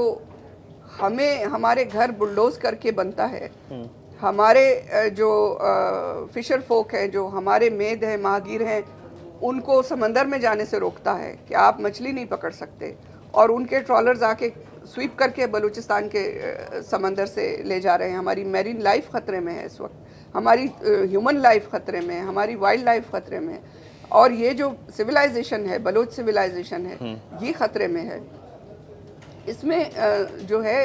हमें हमारे घर बुलडोज करके बनता है, हमारे जो फिशर फोक हैं, जो हमारे मेद हैं, महागीर हैं, उनको समंदर में जाने से रोकता है कि आप मछली नहीं पकड़ सकते, और उनके ट्रॉलर्स आके स्वीप करके बलूचिस्तान के समंदर से ले जा रहे हैं। हमारी मैरीन लाइफ ख़तरे में है इस वक्त, हमारी ह्यूमन लाइफ ख़तरे में है, हमारी वाइल्ड लाइफ ख़तरे में है, और ये जो सिविलाइजेशन है, बलूच सिविलाइजेशन है, ये ख़तरे में है। इसमें जो है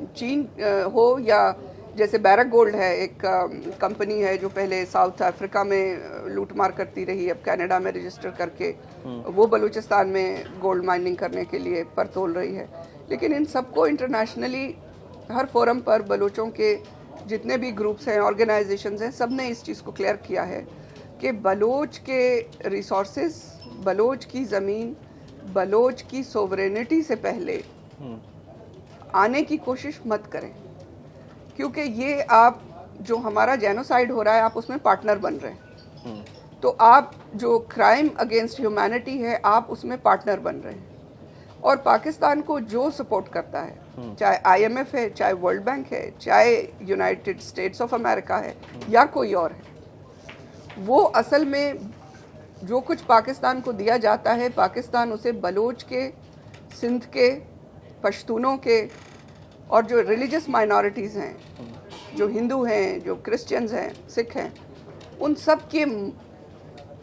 चीन हो या जैसे बैरक गोल्ड है, एक कंपनी है जो पहले साउथ अफ्रीका में लूटमार करती रही, अब कनाडा में रजिस्टर करके वो बलूचिस्तान में गोल्ड माइनिंग करने के लिए पर तोल रही है। लेकिन इन सबको इंटरनेशनली हर फोरम पर बलूचों के जितने भी ग्रुप्स हैं, ऑर्गेनाइजेशंस हैं, सब ने इस चीज़ को क्लियर किया है कि बलोच के रिसोर्सेज, बलोच की ज़मीन, बलोच की सोवरेनिटी से पहले आने की कोशिश मत करें, क्योंकि ये आप जो हमारा जेनोसाइड हो रहा है, आप उसमें पार्टनर बन रहे हैं। तो आप जो क्राइम अगेंस्ट ह्यूमैनिटी है, आप उसमें पार्टनर बन रहे हैं। और पाकिस्तान को जो सपोर्ट करता है, चाहे IMF है, चाहे वर्ल्ड बैंक है, चाहे यूनाइटेड स्टेट्स ऑफ अमेरिका है या कोई और है, वो असल में जो कुछ पाकिस्तान को दिया जाता है, पाकिस्तान उसे बलोच के, सिंध के, पश्तूनों के और जो रिलीजियस माइनॉरिटीज़ हैं, जो हिंदू हैं, जो क्रिश्चियंस हैं, सिख हैं, उन सब के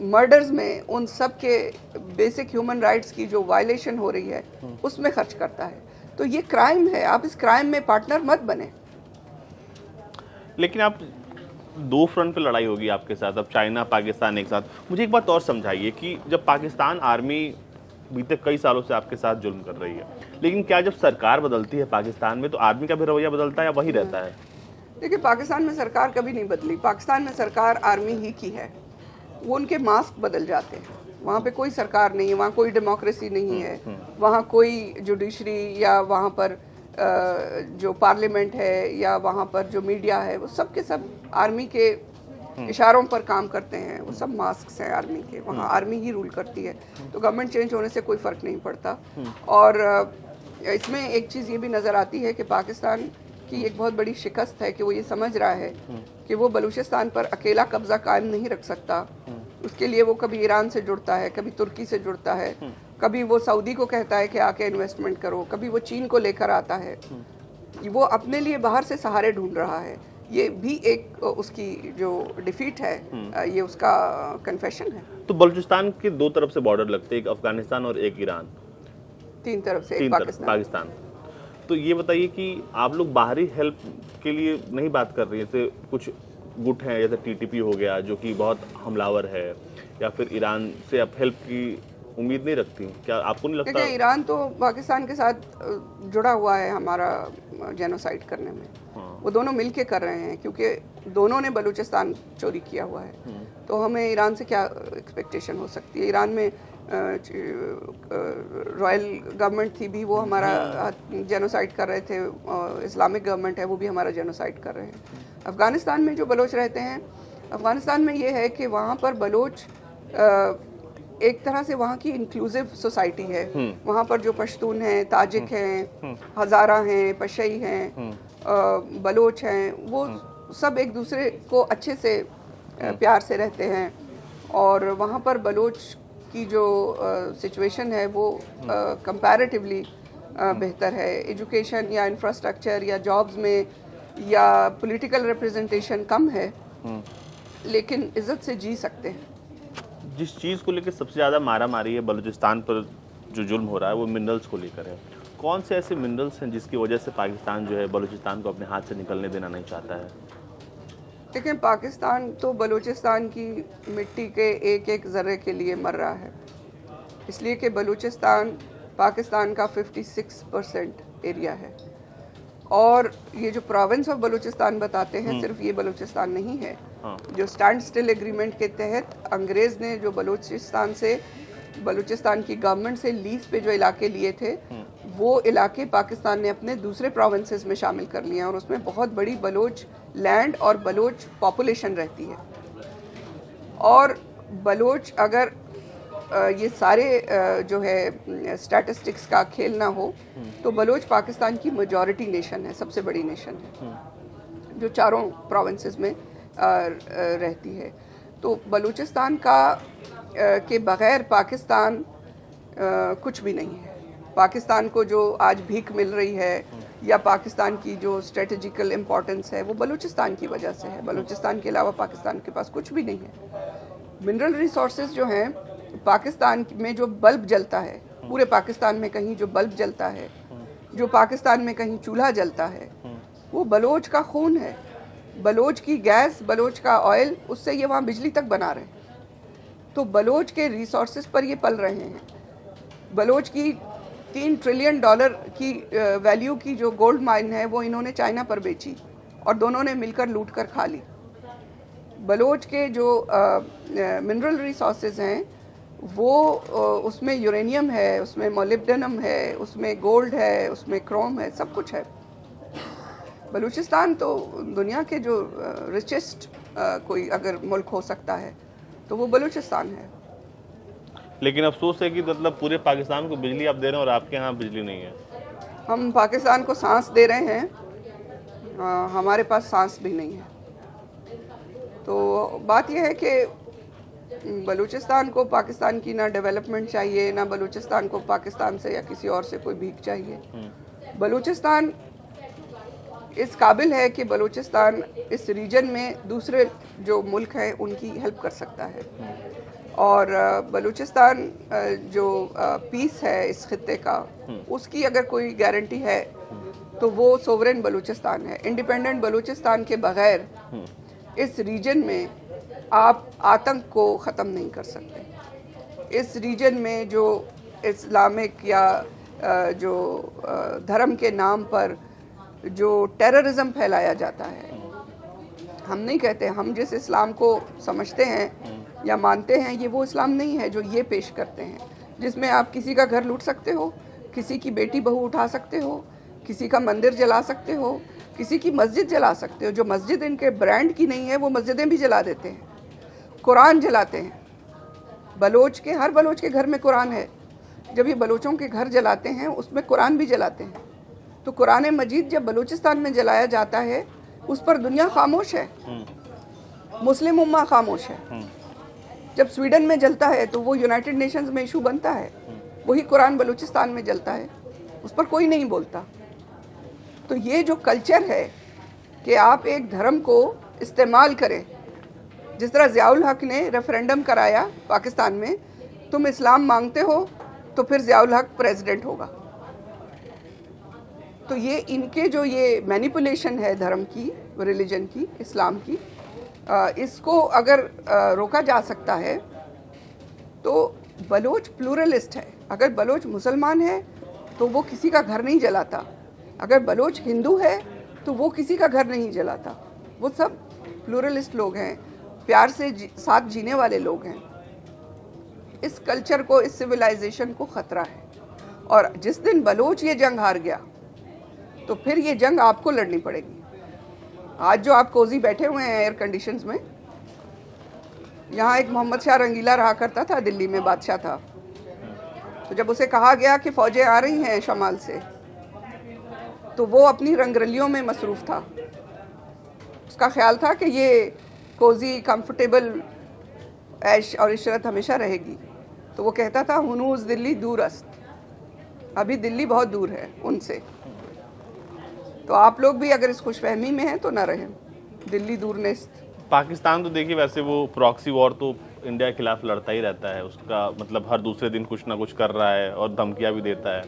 मर्डर्स में, उन सब के बेसिक ह्यूमन राइट्स की जो वायलेशन हो रही है, उसमें खर्च करता है। तो ये क्राइम है, आप इस क्राइम में पार्टनर मत बने। लेकिन आप दो फ्रंट पे लड़ाई होगी आपके साथ, अब चाइना पाकिस्तान एक साथ। मुझे एक बात और समझाइए कि जब पाकिस्तान आर्मी बीते कई सालों से आपके साथ जुल्म कर रही है, लेकिन क्या जब सरकार बदलती है पाकिस्तान में तो आदमी का भी रवैया बदलता है या वही रहता है? देखिए, पाकिस्तान में सरकार कभी नहीं बदली। पाकिस्तान में सरकार आर्मी ही की है। वो उनके मास्क बदल जाते हैं। वहाँ पे कोई सरकार नहीं है, वहाँ कोई डेमोक्रेसी नहीं है, वहाँ कोई जुडिशरी या वहाँ पर जो पार्लियामेंट है या वहाँ पर जो मीडिया है, वो सब के सब आर्मी के इशारों पर काम करते हैं। वो सब मास्क हैं आर्मी के, वहाँ आर्मी ही रूल करती है। तो गवर्नमेंट चेंज होने से कोई फ़र्क नहीं पड़ता। और इसमें एक चीज़ ये भी नज़र आती है कि पाकिस्तान की एक बहुत बड़ी शिकस्त है कि वो ये समझ रहा है कि वो बलूचिस्तान पर अकेला कब्जा कायम नहीं रख सकता। उसके लिए वो कभी ईरान से जुड़ता है, कभी तुर्की से जुड़ता है, कभी वो सऊदी को कहता है कि आके इन्वेस्टमेंट करो, कभी वो चीन को लेकर आता है। वो अपने लिए बाहर से सहारे ढूंढ रहा है। ये भी एक उसकी जो डिफीट है, ये उसका कन्फेशन है। तो बलूचिस्तान के दो तरफ से बॉर्डर लगते हैं, एक अफगानिस्तान और एक ईरान। तीन तरफ से, तीन एक तरफ पाकिस्तान। तो ये बताइए कि आप लोग बाहरी हेल्प के लिए नहीं बात कर रही है? जैसे कुछ गुट हैं, जैसे टीटीपी हो गया जो कि बहुत हमलावर है, या फिर ईरान से आप हेल्प की उम्मीद नहीं रखती? क्या आपको नहीं लगता? देखिए, ईरान तो पाकिस्तान के साथ जुड़ा हुआ है हमारा जेनोसाइड करने में। वो दोनों मिलके कर रहे हैं क्योंकि दोनों ने बलूचिस्तान चोरी किया हुआ है। तो हमें ईरान से क्या एक्सपेक्टेशन हो सकती है? ईरान में रॉयल गवर्नमेंट थी भी, वो हमारा जेनोसाइड कर रहे थे। इस्लामिक गवर्नमेंट है, वो भी हमारा जेनोसाइड कर रहे हैं। अफ़गानिस्तान में जो बलोच रहते हैं, अफ़गानिस्तान में ये है कि वहाँ पर बलोच एक तरह से वहाँ की इंक्लूसिव सोसाइटी है। वहाँ पर जो पश्तून हैं, ताजिक हैं, हज़ारा हैं, पशई हैं, बलोच हैं, वो सब एक दूसरे को अच्छे से प्यार से रहते हैं। और वहाँ पर बलोच की जो सिचुएशन है वो कंपैरेटिवली बेहतर है। एजुकेशन या इंफ्रास्ट्रक्चर या जॉब्स में या पॉलिटिकल रिप्रेजेंटेशन कम है, लेकिन इज्जत से जी सकते हैं। जिस चीज़ को लेकर सबसे ज़्यादा मारा मारी है बलूचिस्तान पर, जो जुल्म हो रहा है, वो मिनरल्स को लेकर है। कौन से ऐसे मिनरल्स हैं जिसकी वजह से पाकिस्तान जो है बलूचिस्तान को अपने हाथ से निकलने देना नहीं चाहता है? देखिए, पाकिस्तान तो बलूचिस्तान की मिट्टी के एक एक ज़र्रे के लिए मर रहा है, इसलिए कि बलूचिस्तान पाकिस्तान का 56% एरिया है। और ये जो प्रोविंस ऑफ बलूचिस्तान बताते हैं, सिर्फ ये बलूचिस्तान नहीं है। जो स्टैंड स्टिल एग्रीमेंट के तहत अंग्रेज़ ने जो बलूचिस्तान की गवर्नमेंट से लीज पे जो इलाके लिए थे, वो इलाके पाकिस्तान ने अपने दूसरे प्रोविंसेस में शामिल कर लिए हैं। और उसमें बहुत बड़ी बलोच लैंड और बलोच पॉपुलेशन रहती है। और बलोच अगर ये सारे जो है स्टैटिस्टिक्स का खेल ना हो, तो बलोच पाकिस्तान की मेजॉरिटी नेशन है, सबसे बड़ी नेशन है जो चारों प्रोविंसेस में रहती है। तो बलूचिस्तान का के बगैर पाकिस्तान कुछ भी नहीं है। पाकिस्तान को जो आज भीख मिल रही है या पाकिस्तान की जो स्ट्रेटेजिकल इम्पोर्टेंस है, वो बलूचिस्तान की वजह से है। बलूचिस्तान के अलावा पाकिस्तान के पास कुछ भी नहीं है। मिनरल रिसोर्सेज जो हैं, पाकिस्तान में जो बल्ब जलता है, पूरे पाकिस्तान में कहीं जो बल्ब जलता है, जो पाकिस्तान में कहीं चूल्हा जलता है, वो बलोच का खून है। बलोच की गैस, बलोच का ऑयल, उससे ये वहाँ बिजली तक बना रहे हैं। तो बलोच के रिसोर्सेज पर ये पल रहे हैं। बलोच की $3 ट्रिलियन की वैल्यू की जो गोल्ड माइन है, वो इन्होंने चाइना पर बेची और दोनों ने मिलकर लूट कर खा ली। बलोच के जो मिनरल रिसोर्सेज हैं, वो उसमें यूरेनियम है, उसमें मोलिब्डेनम है, उसमें गोल्ड है, उसमें क्रोम है, सब कुछ है। बलूचिस्तान तो दुनिया के जो रिचेस्ट कोई अगर मुल्क हो सकता है तो वो बलूचिस्तान है। लेकिन अफसोस है कि मतलब पूरे पाकिस्तान को बिजली आप दे रहे हैं और आपके यहाँ बिजली नहीं है। हम पाकिस्तान को सांस दे रहे हैं, हमारे पास सांस भी नहीं है। तो बात यह है कि बलूचिस्तान को पाकिस्तान की ना डेवलपमेंट चाहिए, ना बलूचिस्तान को पाकिस्तान से या किसी और से कोई भीख चाहिए। बलूचिस्तान इस काबिल है कि बलूचिस्तान इस रीजन में दूसरे जो मुल्क हैं उनकी हेल्प कर सकता है। और बलूचिस्तान जो पीस है इस खित्ते का, उसकी अगर कोई गारंटी है तो वो सोवरेन बलूचिस्तान है। इंडिपेंडेंट बलूचिस्तान के बगैर इस रीजन में आप आतंक को ख़त्म नहीं कर सकते। इस रीजन में जो इस्लामिक या जो धर्म के नाम पर जो टेररिज्म फैलाया जाता है, हम नहीं कहते, हम जिस इस्लाम को समझते हैं या मानते हैं ये वो इस्लाम नहीं है जो ये पेश करते हैं, जिसमें आप किसी का घर लूट सकते हो, किसी की बेटी बहू उठा सकते हो, किसी का मंदिर जला सकते हो, किसी की मस्जिद जला सकते हो। जो मस्जिद इनके ब्रांड की नहीं है वो मस्जिदें भी जला देते हैं, कुरान जलाते हैं। हर बलोच के घर में कुरान है। जब ये बलोचों के घर जलाते हैं उसमें कुरान भी जलाते हैं। तो कुरान मजीद जब बलूचिस्तान में जलाया जाता है उस पर दुनिया खामोश है, मुस्लिम उम्मा खामोश है। जब स्वीडन में जलता है तो वो यूनाइटेड नेशंस में इशू बनता है, वही कुरान बलूचिस्तान में जलता है, उस पर कोई नहीं बोलता। तो ये जो कल्चर है कि आप एक धर्म को इस्तेमाल करें, जिस तरह ज़ियाउल हक ने रेफरेंडम कराया पाकिस्तान में, तुम इस्लाम मांगते हो तो फिर ज़ियाउल हक प्रेसिडेंट होगा। तो ये इनके जो ये मैनिपुलेशन है धर्म की, रिलीजन की, इस्लाम की, इसको अगर रोका जा सकता है तो बलोच प्लूरलिस्ट है। अगर बलोच मुसलमान है तो वो किसी का घर नहीं जलाता, अगर बलोच हिंदू है तो वो किसी का घर नहीं जलाता। वो सब प्लूरलिस्ट लोग हैं, प्यार से साथ जीने वाले लोग हैं। इस कल्चर को, इस सिविलाइजेशन को ख़तरा है। और जिस दिन बलोच ये जंग हार गया तो फिर ये जंग आपको लड़नी पड़ेगी। आज जो आप कोजी बैठे हुए हैं एयर कंडीशंस में, यहाँ एक मोहम्मद शाह रंगीला रहा करता था, दिल्ली में बादशाह था। तो जब उसे कहा गया कि फ़ौजें आ रही हैं शमाल से, तो वो अपनी रंगरलियों में मसरूफ़ था। उसका ख्याल था कि ये कोजी कंफर्टेबल ऐश और इशरत हमेशा रहेगी। तो वो कहता था हुनूज़ दिल्ली दूर अस्त, अभी दिल्ली बहुत दूर है उनसे। तो आप लोग भी अगर इस खुशफहमी में हैं तो ना रहें, दिल्ली दूर नेस्त। पाकिस्तान तो देखिए वैसे वो प्रॉक्सी वॉर तो इंडिया के खिलाफ लड़ता ही रहता है, उसका मतलब हर दूसरे दिन कुछ ना कुछ कर रहा है और धमकियां भी देता है।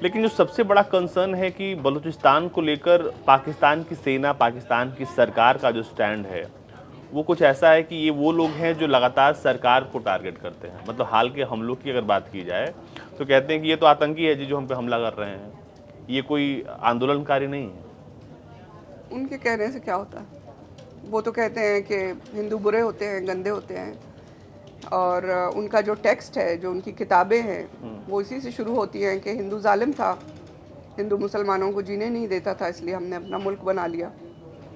लेकिन जो सबसे बड़ा कंसर्न है कि बलूचिस्तान को लेकर पाकिस्तान की सेना, पाकिस्तान की सरकार का जो स्टैंड है वो कुछ ऐसा है कि ये वो लोग हैं जो लगातार सरकार को टारगेट करते हैं। मतलब हाल के हमलों की अगर बात की जाए तो कहते हैं कि ये तो आतंकी है जी जो हम पे हमला कर रहे हैं, ये कोई आंदोलनकारी नहीं है। उनके कहने से क्या होता है? वो तो कहते हैं कि हिंदू बुरे होते हैं, गंदे होते हैं, और उनका जो टेक्स्ट है, जो उनकी किताबें हैं, वो इसी से शुरू होती हैं कि हिंदू जालिम था, हिंदू मुसलमानों को जीने नहीं देता था, इसलिए हमने अपना मुल्क बना लिया।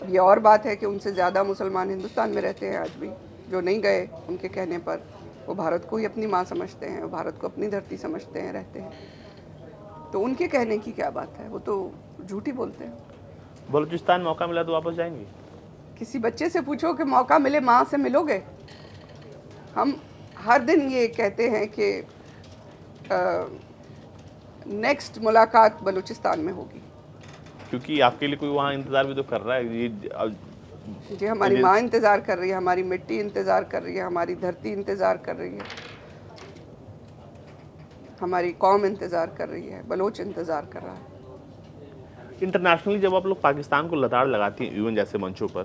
अब ये और बात है कि उनसे ज़्यादा मुसलमान हिंदुस्तान में रहते हैं आज भी, जो नहीं गए उनके कहने पर। वो भारत को ही अपनी माँ समझते हैं, वो भारत को अपनी धरती समझते हैं, रहते हैं। तो उनके कहने की क्या बात है, वो तो झूठी बोलते हैं। बलूचिस्तान मौका मिला तो वापस जाएंगे? किसी बच्चे से पूछो कि मौका मिले माँ से मिलोगे? हम हर दिन ये कहते हैं कि नेक्स्ट मुलाकात बलूचिस्तान में होगी, क्योंकि आपके लिए कोई वहाँ इंतजार भी तो कर रहा है। ये जी, हमारी माँ इंतज़ार कर रही है, हमारी मिट्टी इंतज़ार कर रही है, हमारी धरती इंतज़ार कर रही है, हमारी कौम इंतज़ार कर रही है, बलोच इंतज़ार कर रहा है। इंटरनेशनली जब आप लोग पाकिस्तान को लताड़ लगाती हैं यूएन जैसे मंचों पर,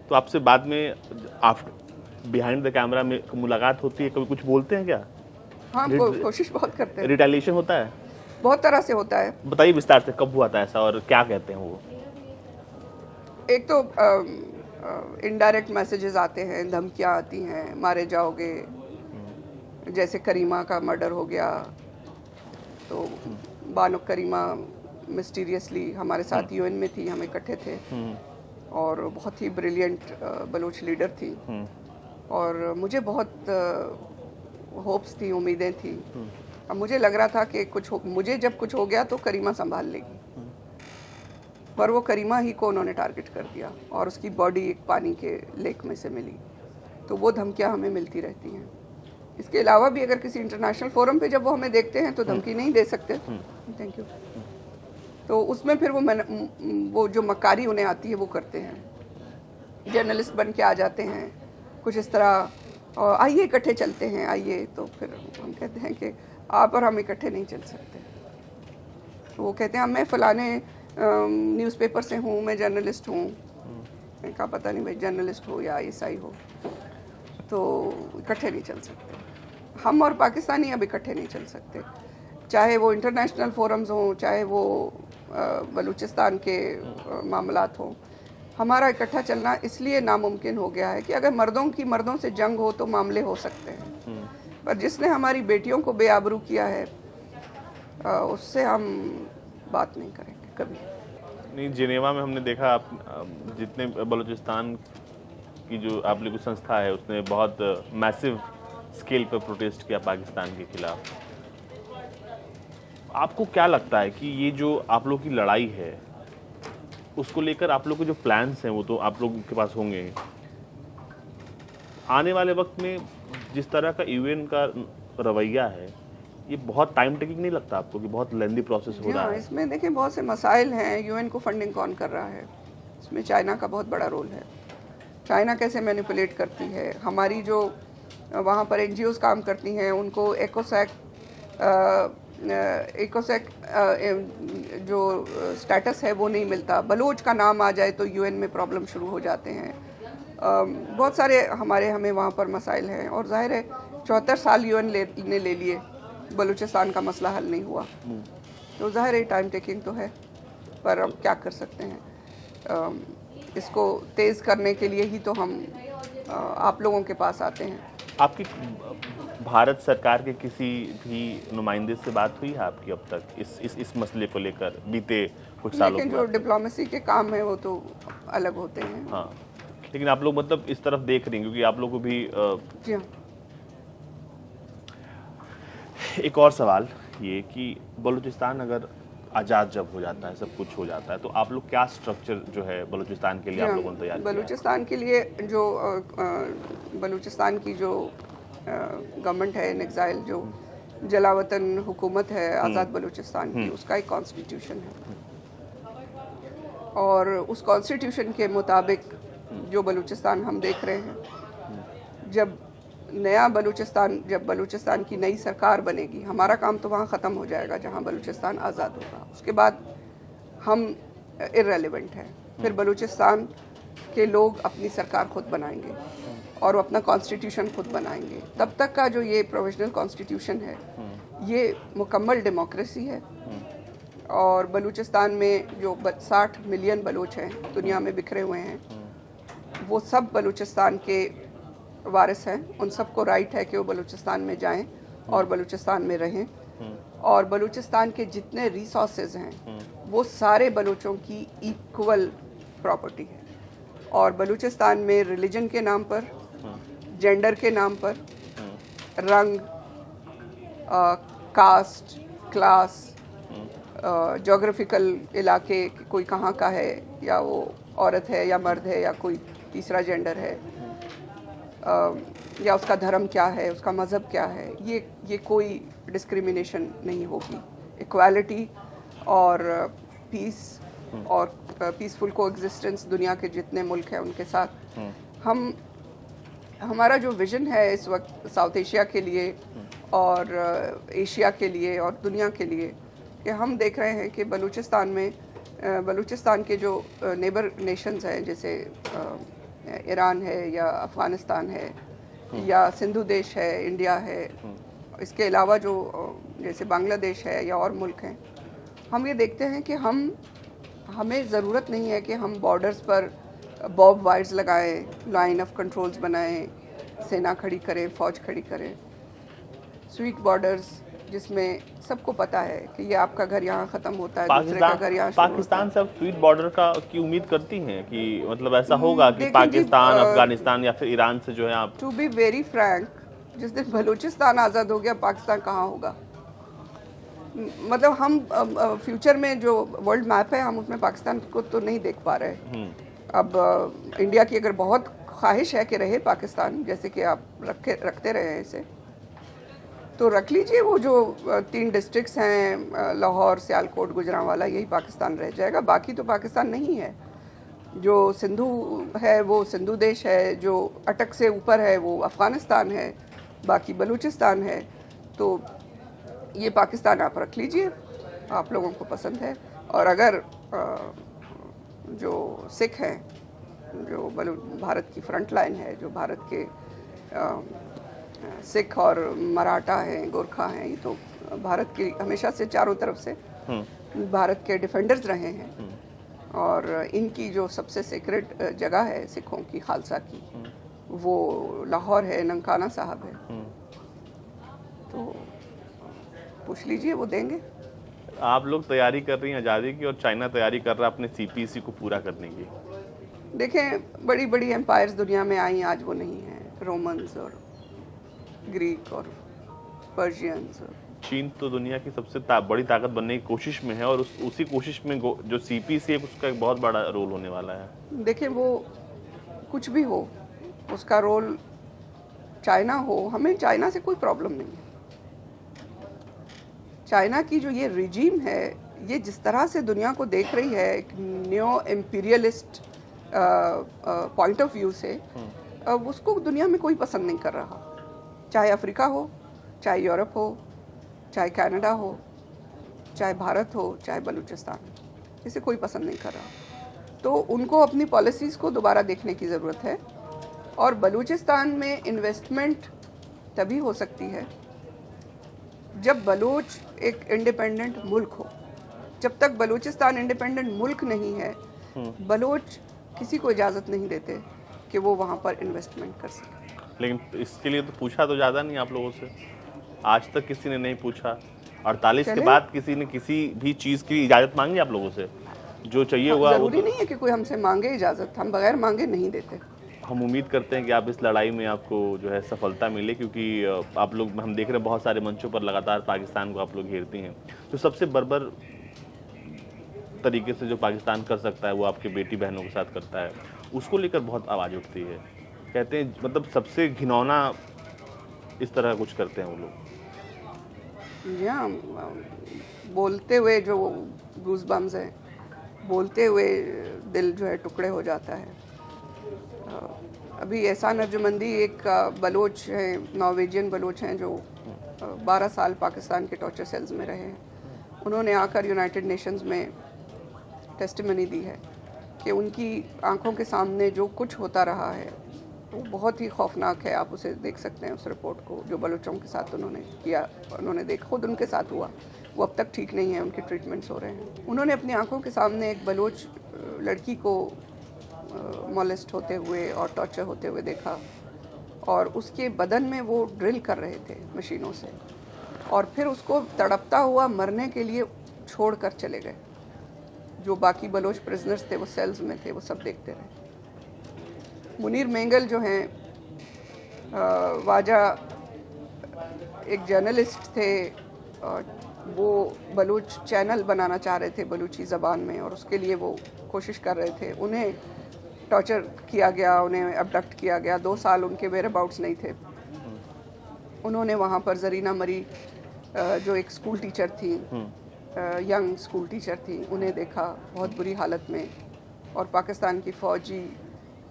तो आपसे बाद में आफ्टर बिहाइंड द कैमरा में मुलाकात होती है, कभी कुछ बोलते हैं क्या? हाँ, कोशिश बहुत करते हैं। रिटेलिएशन होता है? बहुत तरह से होता है। बताइए विस्तार से, कब हुआ था ऐसा और क्या कहते हैं वो? एक तो इनडायरेक्ट मैसेजेस आते हैं, धमकियाँ आती हैं, मारे जाओगे। जैसे करीमा का मर्डर हो गया तो बानो करीमा मिस्टीरियसली हमारे साथ यूएन में थी, हम इकट्ठे थे, और बहुत ही ब्रिलियंट बलूच लीडर थी, और मुझे बहुत होप्स थी, उम्मीदें थी। अब मुझे लग रहा था कि मुझे जब कुछ हो गया तो करीमा संभाल लेगी, पर वो करीमा ही को उन्होंने टारगेट कर दिया और उसकी बॉडी एक पानी के लेक में से मिली। तो वो धमकियाँ हमें मिलती रहती हैं। इसके अलावा भी अगर किसी इंटरनेशनल फोरम पे जब वो हमें देखते हैं तो धमकी नहीं दे सकते। Thank you. तो उसमें फिर वो जो मक्कारी उन्हें आती है वो करते हैं, जर्नलिस्ट बन के आ जाते हैं कुछ इस तरह, और आइए इकट्ठे चलते हैं, आइए। तो फिर हम कहते हैं कि आप और हम इकट्ठे नहीं चल सकते। तो वो कहते हैं मैं फ़लाने न्यूज़पेपर से हूँ, मैं जर्नलिस्ट हूँ। मैंने कहा पता नहीं भाई जर्नलिस्ट हो या ईसाई हो, तो इकट्ठे नहीं चल सकते। हम और पाकिस्तानी अब इकट्ठे नहीं चल सकते। चाहे वो इंटरनेशनल फोरम्स हों, चाहे वो बलूचिस्तान के मामलात हों, हमारा इकट्ठा चलना इसलिए नामुमकिन हो गया है कि अगर मर्दों से जंग हो तो मामले हो सकते हैं, पर जिसने हमारी बेटियों को बेआबरू किया है उससे हम बात नहीं करेंगे कभी नहीं। जिनेवा में हमने देखा आप जितने बलूचिस्तान की जो आप लोगों की संस्था है उसने बहुत मैसिव स्केल पर प्रोटेस्ट किया पाकिस्तान के खिलाफ। आपको क्या लगता है कि ये जो आप लोग की लड़ाई है उसको लेकर आप लोग के जो प्लान्स हैं वो तो आप लोगों के पास होंगे, आने वाले वक्त में जिस तरह का यूएन का रवैया है ये बहुत टाइम टेकिंग नहीं लगता आपको कि बहुत लेंदी प्रोसेस हो रहा है? इसमें देखिए बहुत से मसाइल हैं। यूएन को फंडिंग कौन कर रहा है? इसमें चाइना का बहुत बड़ा रोल है। चाइना कैसे मैनिपुलेट करती है, हमारी जो वहाँ पर एनजीओज काम करती हैं उनको एकोसैक जो स्टेटस है वो नहीं मिलता। बलोच का नाम आ जाए तो यूएन में प्रॉब्लम शुरू हो जाते हैं। बहुत सारे हमें वहाँ पर मसाइल हैं और जाहिर है 74 साल यूएन ने ले लिए, बलूचिस्तान का मसला हल नहीं हुआ, तो जाहिर है टाइम टेकिंग तो है, पर अब क्या कर सकते हैं। इसको तेज़ करने के लिए ही तो हम आप लोगों के पास आते हैं। आपकी भारत सरकार के किसी भी नुमाइंदे से बात हुई है आपकी अब तक इस मसले को लेकर बीते कुछ सालों में? लेकिन जो डिप्लोमेसी के काम है वो तो अलग होते हैं। हाँ, लेकिन आप लोग मतलब इस तरफ देख रही हैं क्योंकि आप लोग को भी जी हाँ। एक और सवाल ये कि बलूचिस्तान अगर आज़ाद जब हो जाता है, सब कुछ हो जाता है, तो आप लोग क्या स्ट्रक्चर जो है बलूचिस्तान के लिए आप लोगों ने तैयार किया? बलूचिस्तान के लिए जो बलूचिस्तान की जो गवर्नमेंट है इन एग्जाइल, जो जलावतन हुकूमत है आज़ाद बलूचिस्तान की, उसका एक कॉन्स्टिट्यूशन है और उस कॉन्स्टिट्यूशन के मुताबिक जो बलूचिस्तान हम देख रहे हैं, जब बलूचिस्तान की नई सरकार बनेगी, हमारा काम तो वहाँ ख़त्म हो जाएगा जहाँ बलूचिस्तान आज़ाद होगा। उसके बाद हम इर्रेलेवेंट हैं। फिर बलूचिस्तान के लोग अपनी सरकार खुद बनाएंगे और वो अपना कॉन्स्टिट्यूशन खुद बनाएंगे। तब तक का जो ये प्रोविजनल कॉन्स्टिट्यूशन है ये मुकम्मल डेमोक्रेसी है और बलूचिस्तान में जो 60 मिलियन बलूच हैं दुनिया में बिखरे हुए हैं, वो सब बलूचिस्तान के वारिस हैं। उन सबको राइट है कि वो बलूचिस्तान में जाएं और बलूचिस्तान में रहें और बलूचिस्तान के जितने रिसोर्सेज हैं वो सारे बलूचों की इक्वल प्रॉपर्टी है और बलूचिस्तान में रिलीजन के नाम पर, जेंडर के नाम पर, रंग, कास्ट, क्लास, ज्योग्राफिकल इलाके कोई कहाँ का है, या वो औरत है या मर्द है या कोई तीसरा जेंडर है, या उसका धर्म क्या है, उसका मज़हब क्या है, ये कोई डिस्क्रिमिनेशन नहीं होगी। इक्वालिटी और पीस और पीसफुल को एग्जिस्टेंस दुनिया के जितने मुल्क हैं उनके साथ हमारा जो विज़न है इस वक्त साउथ एशिया के लिए और एशिया के लिए और दुनिया के लिए, कि हम देख रहे हैं कि बलूचिस्तान के जो नेबर नेशंस हैं, जैसे ईरान है या अफ़गानिस्तान है या सिंधु देश है, इंडिया है, इसके अलावा जो जैसे बांग्लादेश है या और मुल्क हैं, हम ये देखते हैं कि हमें ज़रूरत नहीं है कि हम बॉर्डर्स पर बॉब वायर्स लगाएं, लाइन ऑफ कंट्रोल्स बनाएं, सेना खड़ी करें, फ़ौज खड़ी करें। स्वीट बॉर्डर्स जिसमें सबको पता है कि ये आपका घर यहाँ ख़त्म होता है, दूसरे का घर यहाँ शुरू होता है। पाकिस्तान से अब स्वीट बॉर्डर का की उम्मीद करती हैं कि मतलब ऐसा होगा कि पाकिस्तान, अफगानिस्तान या फिर ईरान से जो है आप? टू बी वेरी फ्रैंक, जिस दिन बलूचिस्तान आज़ाद हो गया पाकिस्तान कहाँ होगा? मतलब हम फ्यूचर में जो वर्ल्ड मैप है हम उसमें पाकिस्तान को तो नहीं देख पा रहे। अब इंडिया की अगर बहुत ख्वाहिश है कि रहे पाकिस्तान, जैसे कि आप रखते रहे हैं इसे, तो रख लीजिए। वो जो 3 डिस्ट्रिक्ट्स हैं, लाहौर, सियालकोट, गुजरांवाला, यही पाकिस्तान रह जाएगा। बाकी तो पाकिस्तान नहीं है। जो सिंधु है वो सिंधु देश है, जो अटक से ऊपर है वो अफ़गानिस्तान है, बाकी बलूचिस्तान है। तो ये पाकिस्तान आप रख लीजिए, आप लोगों को पसंद है। और अगर जो सिख हैं, जो भारत की फ्रंट लाइन है, जो भारत के सिख और मराठा हैं, गोरखा हैं, ये तो भारत की हमेशा से चारों तरफ से भारत के डिफेंडर्स रहे हैं। और इनकी जो सबसे सीक्रेट जगह है सिखों की, खालसा की, वो लाहौर है, ननकाना साहब है। तो पूछ लीजिए, वो देंगे। आप लोग तैयारी कर रही हैं आज़ादी की और चाइना तैयारी कर रहा है अपने सीपीसी को पूरा करने की। देखें, बड़ी बड़ी एम्पायर्स दुनिया में आई, आज वो नहीं है। रोमन्स और ग्रीक और पर्शियंस। चीन तो दुनिया की सबसे बड़ी ताकत बनने की कोशिश में है और उसी कोशिश में जो सीपीसी है उसका एक बहुत बड़ा रोल होने वाला है। देखिए, वो कुछ भी हो, उसका रोल चाइना हो, हमें चाइना से कोई प्रॉब्लम नहीं है। चाइना की जो ये रिजीम है, ये जिस तरह से दुनिया को देख रही है एक न्यो इम्पीरियलिस्ट पॉइंट ऑफ व्यू से, उसको दुनिया में कोई पसंद नहीं कर रहा। चाहे अफ्रीका हो, चाहे यूरोप हो, चाहे कनाडा हो, चाहे भारत हो, चाहे बलूचिस्तान, इसे कोई पसंद नहीं कर रहा। तो उनको अपनी पॉलिसीज़ को दोबारा देखने की ज़रूरत है। और बलूचिस्तान में इन्वेस्टमेंट तभी हो सकती है जब बलूच एक इंडिपेंडेंट मुल्क हो। जब तक बलूचिस्तान इंडिपेंडेंट मुल्क नहीं है, बलूच किसी को इजाज़त नहीं देते कि वो वहाँ पर इन्वेस्टमेंट कर सके। लेकिन इसके लिए तो पूछा तो ज़्यादा नहीं आप लोगों से, आज तक किसी ने नहीं पूछा। 48 के बाद किसी ने किसी भी चीज़ की इजाज़त मांगी आप लोगों से? जो चाहिए हुआ ज़रूरी नहीं है कि कोई हमसे मांगे इजाज़त, हम बगैर मांगे नहीं देते। हम उम्मीद करते हैं कि आप इस लड़ाई में आपको जो है सफलता मिले, क्योंकि आप लोग, हम देख रहे हैं बहुत सारे मंचों पर लगातार पाकिस्तान को आप लोग घेरती हैं। तो सबसे बर्बर तरीके से जो पाकिस्तान कर सकता है वो आपके बेटी बहनों के साथ करता है, उसको लेकर बहुत आवाज़ उठती है। कहते हैं मतलब सबसे घिनौना इस तरह कुछ करते हैं वो लोग। जी हाँ, बोलते हुए जो गूज़बम्स है, बोलते हुए दिल जो है टुकड़े हो जाता है। अभी एहसान अर्जुमंदी एक बलोच हैं, नॉर्वेजियन बलोच हैं, जो 12 साल पाकिस्तान के टॉर्चर सेल्स में रहे हैं। उन्होंने आकर यूनाइटेड नेशंस में टेस्टिमनी दी है कि उनकी आंखों के सामने जो कुछ होता रहा है वो बहुत ही खौफनाक है। आप उसे देख सकते हैं, उस रिपोर्ट को, जो बलोचों के साथ उन्होंने किया, उन्होंने खुद उनके साथ हुआ। वो अब तक ठीक नहीं है, उनके ट्रीटमेंट्स हो रहे हैं। उन्होंने अपनी आंखों के सामने एक बलोच लड़की को मॉलेस्ट होते हुए और टॉर्चर होते हुए देखा, और उसके बदन में वो ड्रिल कर रहे थे मशीनों से, और फिर उसको तड़पता हुआ मरने के लिए छोड़ कर चले गए। जो बाकी बलोच प्रिजनर्स थे वो सेल्स में थे, वो सब देखते रहे। मुनीर मेंगल जो हैं, वाजा एक जर्नलिस्ट थे, और वो बलूच चैनल बनाना चाह रहे थे बलूची ज़बान में, और उसके लिए वो कोशिश कर रहे थे। उन्हें टॉर्चर किया गया, उन्हें अबडक्ट किया गया। 2 साल उनके वेयर अबाउट्स नहीं थे। उन्होंने वहाँ पर जरीना मरी, जो एक स्कूल टीचर थी, यंग स्कूल टीचर थी, उन्हें देखा बहुत बुरी हालत में। और पाकिस्तान की फ़ौजी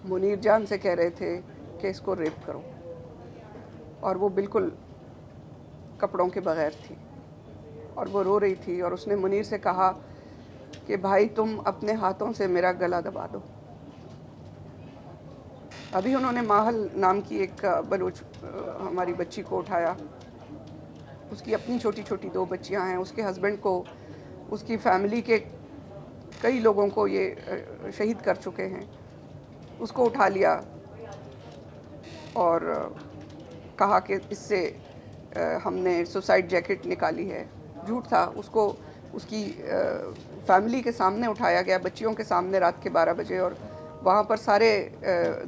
मुनीर जान से कह रहे थे कि इसको रेप करो, और वो बिल्कुल कपड़ों के बगैर थी और वो रो रही थी। और उसने मुनीर से कहा कि भाई तुम अपने हाथों से मेरा गला दबा दो। अभी उन्होंने माहल नाम की एक बलूच हमारी बच्ची को उठाया। उसकी अपनी छोटी छोटी 2 बच्चियां हैं। उसके हस्बैंड को, उसकी फैमिली के कई लोगों को ये शहीद कर चुके हैं। उसको उठा लिया और कहा कि इससे हमने सुसाइड जैकेट निकाली है। झूठ था। उसको उसकी फैमिली के सामने उठाया गया, बच्चियों के सामने, रात के 12 बजे। और वहाँ पर सारे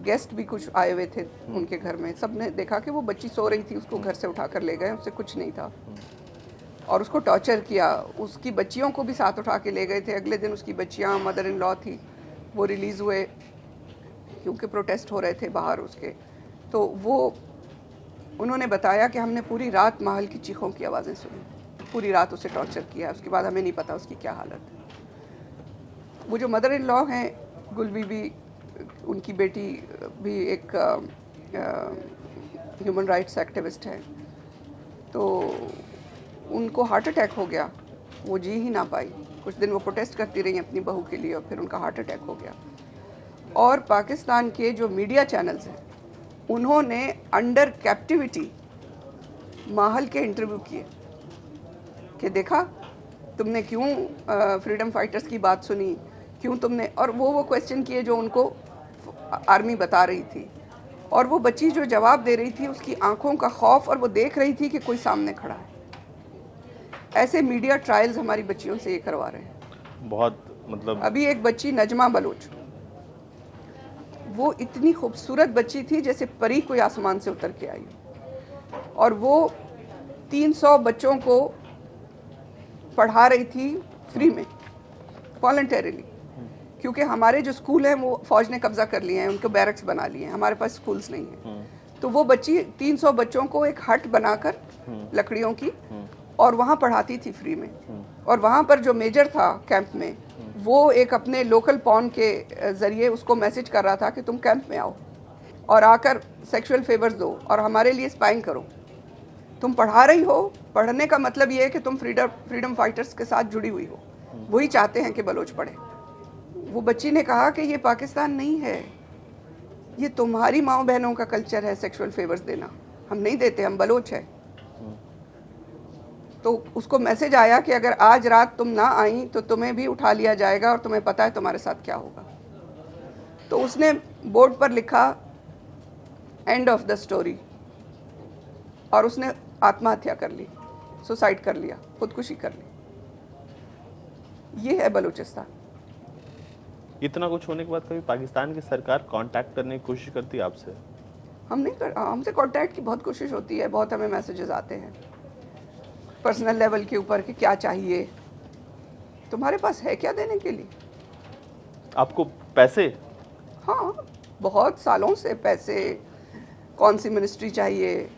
गेस्ट भी कुछ आए हुए थे उनके घर में। सब ने देखा कि वो बच्ची सो रही थी, उसको घर से उठा कर ले गए, उससे कुछ नहीं था। और उसको टॉर्चर किया। उसकी बच्चियों को भी साथ उठा के ले गए थे। अगले दिन उसकी बच्चियाँ, मदर इन लॉ थी, वो रिलीज़ हुए क्योंकि प्रोटेस्ट हो रहे थे बाहर उसके। तो वो उन्होंने बताया कि हमने पूरी रात महल की चीखों की आवाज़ें सुनी, पूरी रात उसे टॉर्चर किया। उसके बाद हमें नहीं पता उसकी क्या हालत है। वो जो मदर इन लॉ हैं, गुल बीबी, उनकी बेटी भी एक ह्यूमन राइट्स एक्टिविस्ट है। तो उनको हार्ट अटैक हो गया, वो जी ही ना पाई। कुछ दिन वो प्रोटेस्ट करती रही अपनी बहू के लिए, और फिर उनका हार्ट अटैक हो गया। और पाकिस्तान के जो मीडिया चैनल्स हैं, उन्होंने अंडर कैप्टिविटी माहल के इंटरव्यू किए कि देखा तुमने क्यों फ्रीडम फाइटर्स की बात सुनी, क्यों तुमने, और वो क्वेश्चन किए जो उनको आर्मी बता रही थी, और वो बच्ची जो जवाब दे रही थी उसकी आंखों का खौफ, और वो देख रही थी कि कोई सामने खड़ा है। ऐसे मीडिया ट्रायल्स हमारी बच्चियों से ये करवा रहे हैं। बहुत मतलब अभी एक बच्ची नजमा बलोच, वो इतनी खूबसूरत बच्ची थी जैसे परी कोई आसमान से उतर के आई, और वो 300 बच्चों को पढ़ा रही थी फ्री में, वॉलंटरीली, क्योंकि हमारे जो स्कूल हैं वो फौज ने कब्जा कर लिए हैं, उनको बैरक्स बना लिए हैं, हमारे पास स्कूल्स नहीं हैं। तो वो बच्ची 300 बच्चों को एक हट बनाकर लकड़ियों की, और वहाँ पढ़ाती थी फ्री में। और वहाँ पर जो मेजर था कैंप में, वो एक अपने लोकल पॉन के ज़रिए उसको मैसेज कर रहा था कि तुम कैंप में आओ और आकर सेक्सुअल फेवर्स दो और हमारे लिए स्पाइंग करो। तुम पढ़ा रही हो, पढ़ने का मतलब ये है कि तुम फ्रीडम फाइटर्स के साथ जुड़ी हुई हो। वही चाहते हैं कि बलोच पढ़े। वो बच्ची ने कहा कि ये पाकिस्तान नहीं है, ये तुम्हारी माओ बहनों का कल्चर है सेक्सुअल फेवर्स देना, हम नहीं देते, हम बलोच है। तो उसको मैसेज आया कि अगर आज रात तुम ना आई तो तुम्हें भी उठा लिया जाएगा और तुम्हें पता है तुम्हारे साथ क्या होगा। तो उसने बोर्ड पर लिखा एंड ऑफ द स्टोरी, और उसने आत्महत्या कर ली, सुसाइड कर लिया, खुदकुशी कर ली। ये है बलूचिस्तान। इतना कुछ होने के बाद कभी पाकिस्तान की सरकार कांटेक्ट करने की कोशिश करती है आपसे? हमसे कांटेक्ट की बहुत कोशिश होती है, बहुत हमें मैसेजेस आते हैं पर्सनल लेवल के ऊपर कि क्या चाहिए, तुम्हारे पास है क्या देने के लिए। आपको पैसे? हाँ, बहुत सालों से पैसे, कौन सी मिनिस्ट्री चाहिए,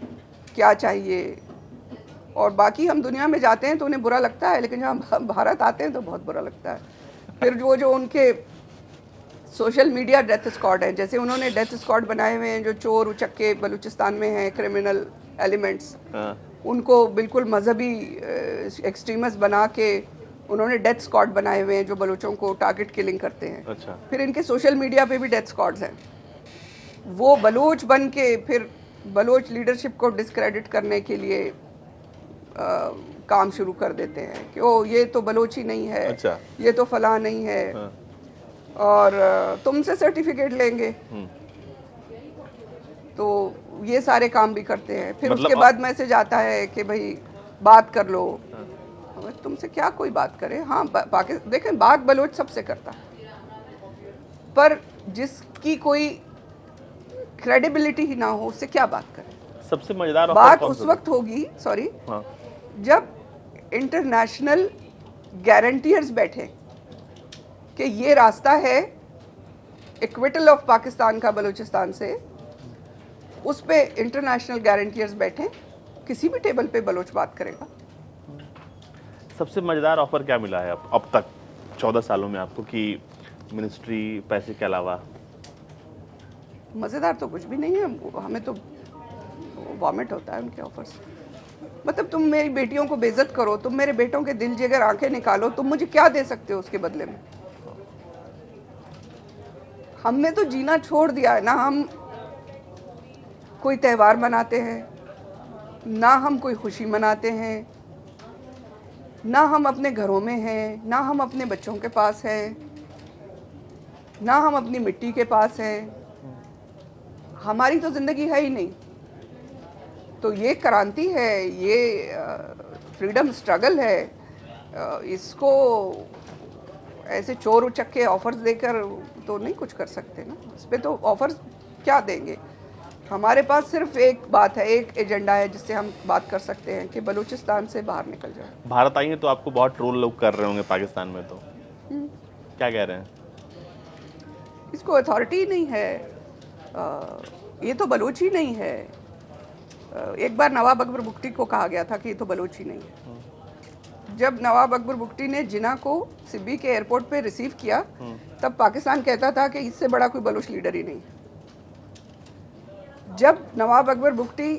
क्या चाहिए। और बाकी हम दुनिया में जाते हैं तो उन्हें बुरा लगता है, लेकिन जब हम भारत आते हैं तो बहुत बुरा लगता है। फिर वो जो उनके सोशल मीडिया डेथ स्क्वाड है, जैसे उन्होंने डेथ स्क्वाड बनाए हुए हैं जो चोर उचक्के बलूचिस्तान में हैं, क्रिमिनल एलिमेंट्स, उनको बिल्कुल मजहबी एक्सट्रीमिस्ट बना के उन्होंने डेथ स्क्वाड बनाए हुए हैं जो बलूचों को टारगेट किलिंग करते हैं। अच्छा। फिर इनके सोशल मीडिया पे भी डेथ स्क्वाड्स हैं। वो बलूच बन के फिर बलूच लीडरशिप को डिस्क्रेडिट करने के लिए काम शुरू कर देते हैं कि ओ ये तो बलोच ही नहीं है। अच्छा। ये तो फलां नहीं है। हाँ। और तुमसे सर्टिफिकेट लेंगे। तो ये सारे काम भी करते हैं। फिर मतलब उसके बाद मैसेज आता है कि भाई बात कर लो। तुमसे क्या कोई बात करे। हाँ, देखें, बात बलोच सबसे करता है, पर जिसकी कोई क्रेडिबिलिटी ही ना हो उससे क्या बात करें। सबसे मजेदार बात उस वक्त होगी, सॉरी, हाँ। जब इंटरनेशनल गारंटियर्स बैठे कि ये रास्ता है इक्विटल ऑफ पाकिस्तान का बलूचिस्तान से, उस पे इंटरनेशनल गारंटियर्स बैठे, किसी भी टेबल पे बलोच बात करेगा। सबसे मजेदार ऑफर क्या मिला है अब तक 14 सालों में आपको, कि मिनिस्ट्री, पैसे के अलावा? मज़ेदार तो कुछ भी नहीं है, हमें तो वॉमिट होता है उनके ऑफर से। मतलब तुम मेरी बेटियों को बेइज्जत करो, तुम मेरे बेटों के दिल जिगर आंखें निकालो, तुम मुझे क्या दे सकते हो उसके बदले में। हमने तो जीना छोड़ दिया है ना। हम कोई त्यौहार मनाते हैं ना, हम कोई खुशी मनाते हैं ना, हम अपने घरों में हैं ना, हम अपने बच्चों के पास हैं ना, हम अपनी मिट्टी के पास हैं। हमारी तो ज़िंदगी है ही नहीं। तो ये क्रांति है, ये फ्रीडम स्ट्रगल है। इसको ऐसे चोर उचक्के ऑफर्स देकर तो नहीं कुछ कर सकते ना। इस पे तो ऑफर्स क्या देंगे। हमारे पास सिर्फ एक बात है, एक एजेंडा है जिससे हम बात कर सकते हैं कि बलूचिस्तान से बाहर निकल जाए। भारत आई है तो आपको बहुत ट्रोल लोग कर रहे होंगे पाकिस्तान में, तो क्या कह रहे हैं? इसको अथॉरिटी ही नहीं है, ये तो बलूच ही नहीं है। एक बार नवाब अकबर बुगटी को कहा गया था कि ये तो बलूच ही नहीं है। जब नवाब अकबर बुगटी ने जिना को सिब्बी के एयरपोर्ट पे रिसीव किया, तब पाकिस्तान कहता था कि इससे बड़ा कोई बलूच लीडर ही नहीं है। जब नवाब अकबर बुगटी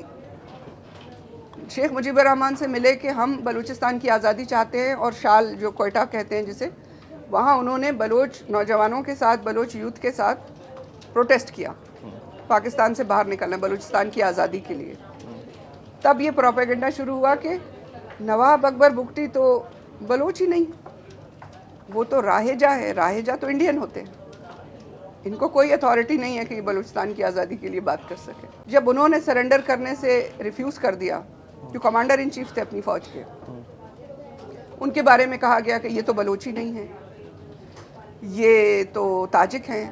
शेख मुजीबुर रहमान से मिले कि हम बलूचिस्तान की आज़ादी चाहते हैं, और शाल जो कोयटा कहते हैं जिसे, वहाँ उन्होंने बलोच नौजवानों के साथ, बलोच यूथ के साथ प्रोटेस्ट किया पाकिस्तान से बाहर निकलना, बलूचिस्तान की आज़ादी के लिए। तब ये प्रोपेगेंडा शुरू हुआ कि नवाब अकबर बुगटी तो बलोच ही नहीं, वो तो राहेजा है, राहेजा तो इंडियन होते हैं, इनको कोई अथॉरिटी नहीं है कि बलूचिस्तान की आज़ादी के लिए बात कर सके। जब उन्होंने सरेंडर करने से रिफ्यूज़ कर दिया, जो कमांडर इन चीफ थे अपनी फ़ौज के, उनके बारे में कहा गया कि ये तो बलोची नहीं है, ये तो ताजिक हैं,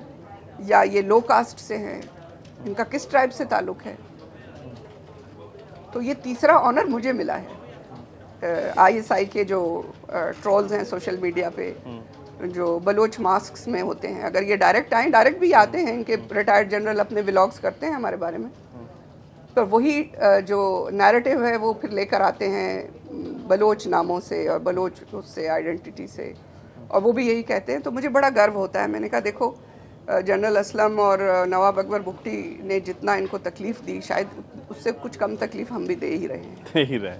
या ये लो कास्ट से हैं, इनका किस ट्राइब से ताल्लुक़ है। तो ये तीसरा ऑनर मुझे मिला है। ISI के जो ट्रोल्स हैं सोशल मीडिया पे, जो बलोच मास्क में होते हैं, अगर ये डायरेक्ट आए, डायरेक्ट भी आते हैं, इनके रिटायर्ड जनरल अपने व्लॉग्स करते हैं हमारे बारे में, तो वही जो नैरेटिव है वो फिर लेकर आते हैं बलोच नामों से और बलोच उससे आइडेंटिटी से, और वो भी यही कहते हैं। तो मुझे बड़ा गर्व होता है। मैंने कहा देखो, जनरल असलम और नवाब अकबर बुगटी ने जितना इनको तकलीफ़ दी, शायद उससे कुछ कम तकलीफ़ हम भी दे ही रहे हैं। दे ही रहे।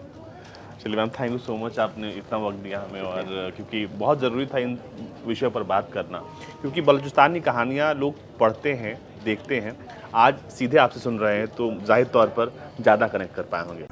चलिए ma'am, thank you so much, आपने इतना वक्त दिया हमें, और क्योंकि बहुत ज़रूरी था इन विषयों पर बात करना, क्योंकि बलूचिस्तान की कहानियाँ लोग पढ़ते हैं, देखते हैं, आज सीधे आपसे सुन रहे हैं तो जाहिर तौर पर ज़्यादा कनेक्ट कर पाए होंगे।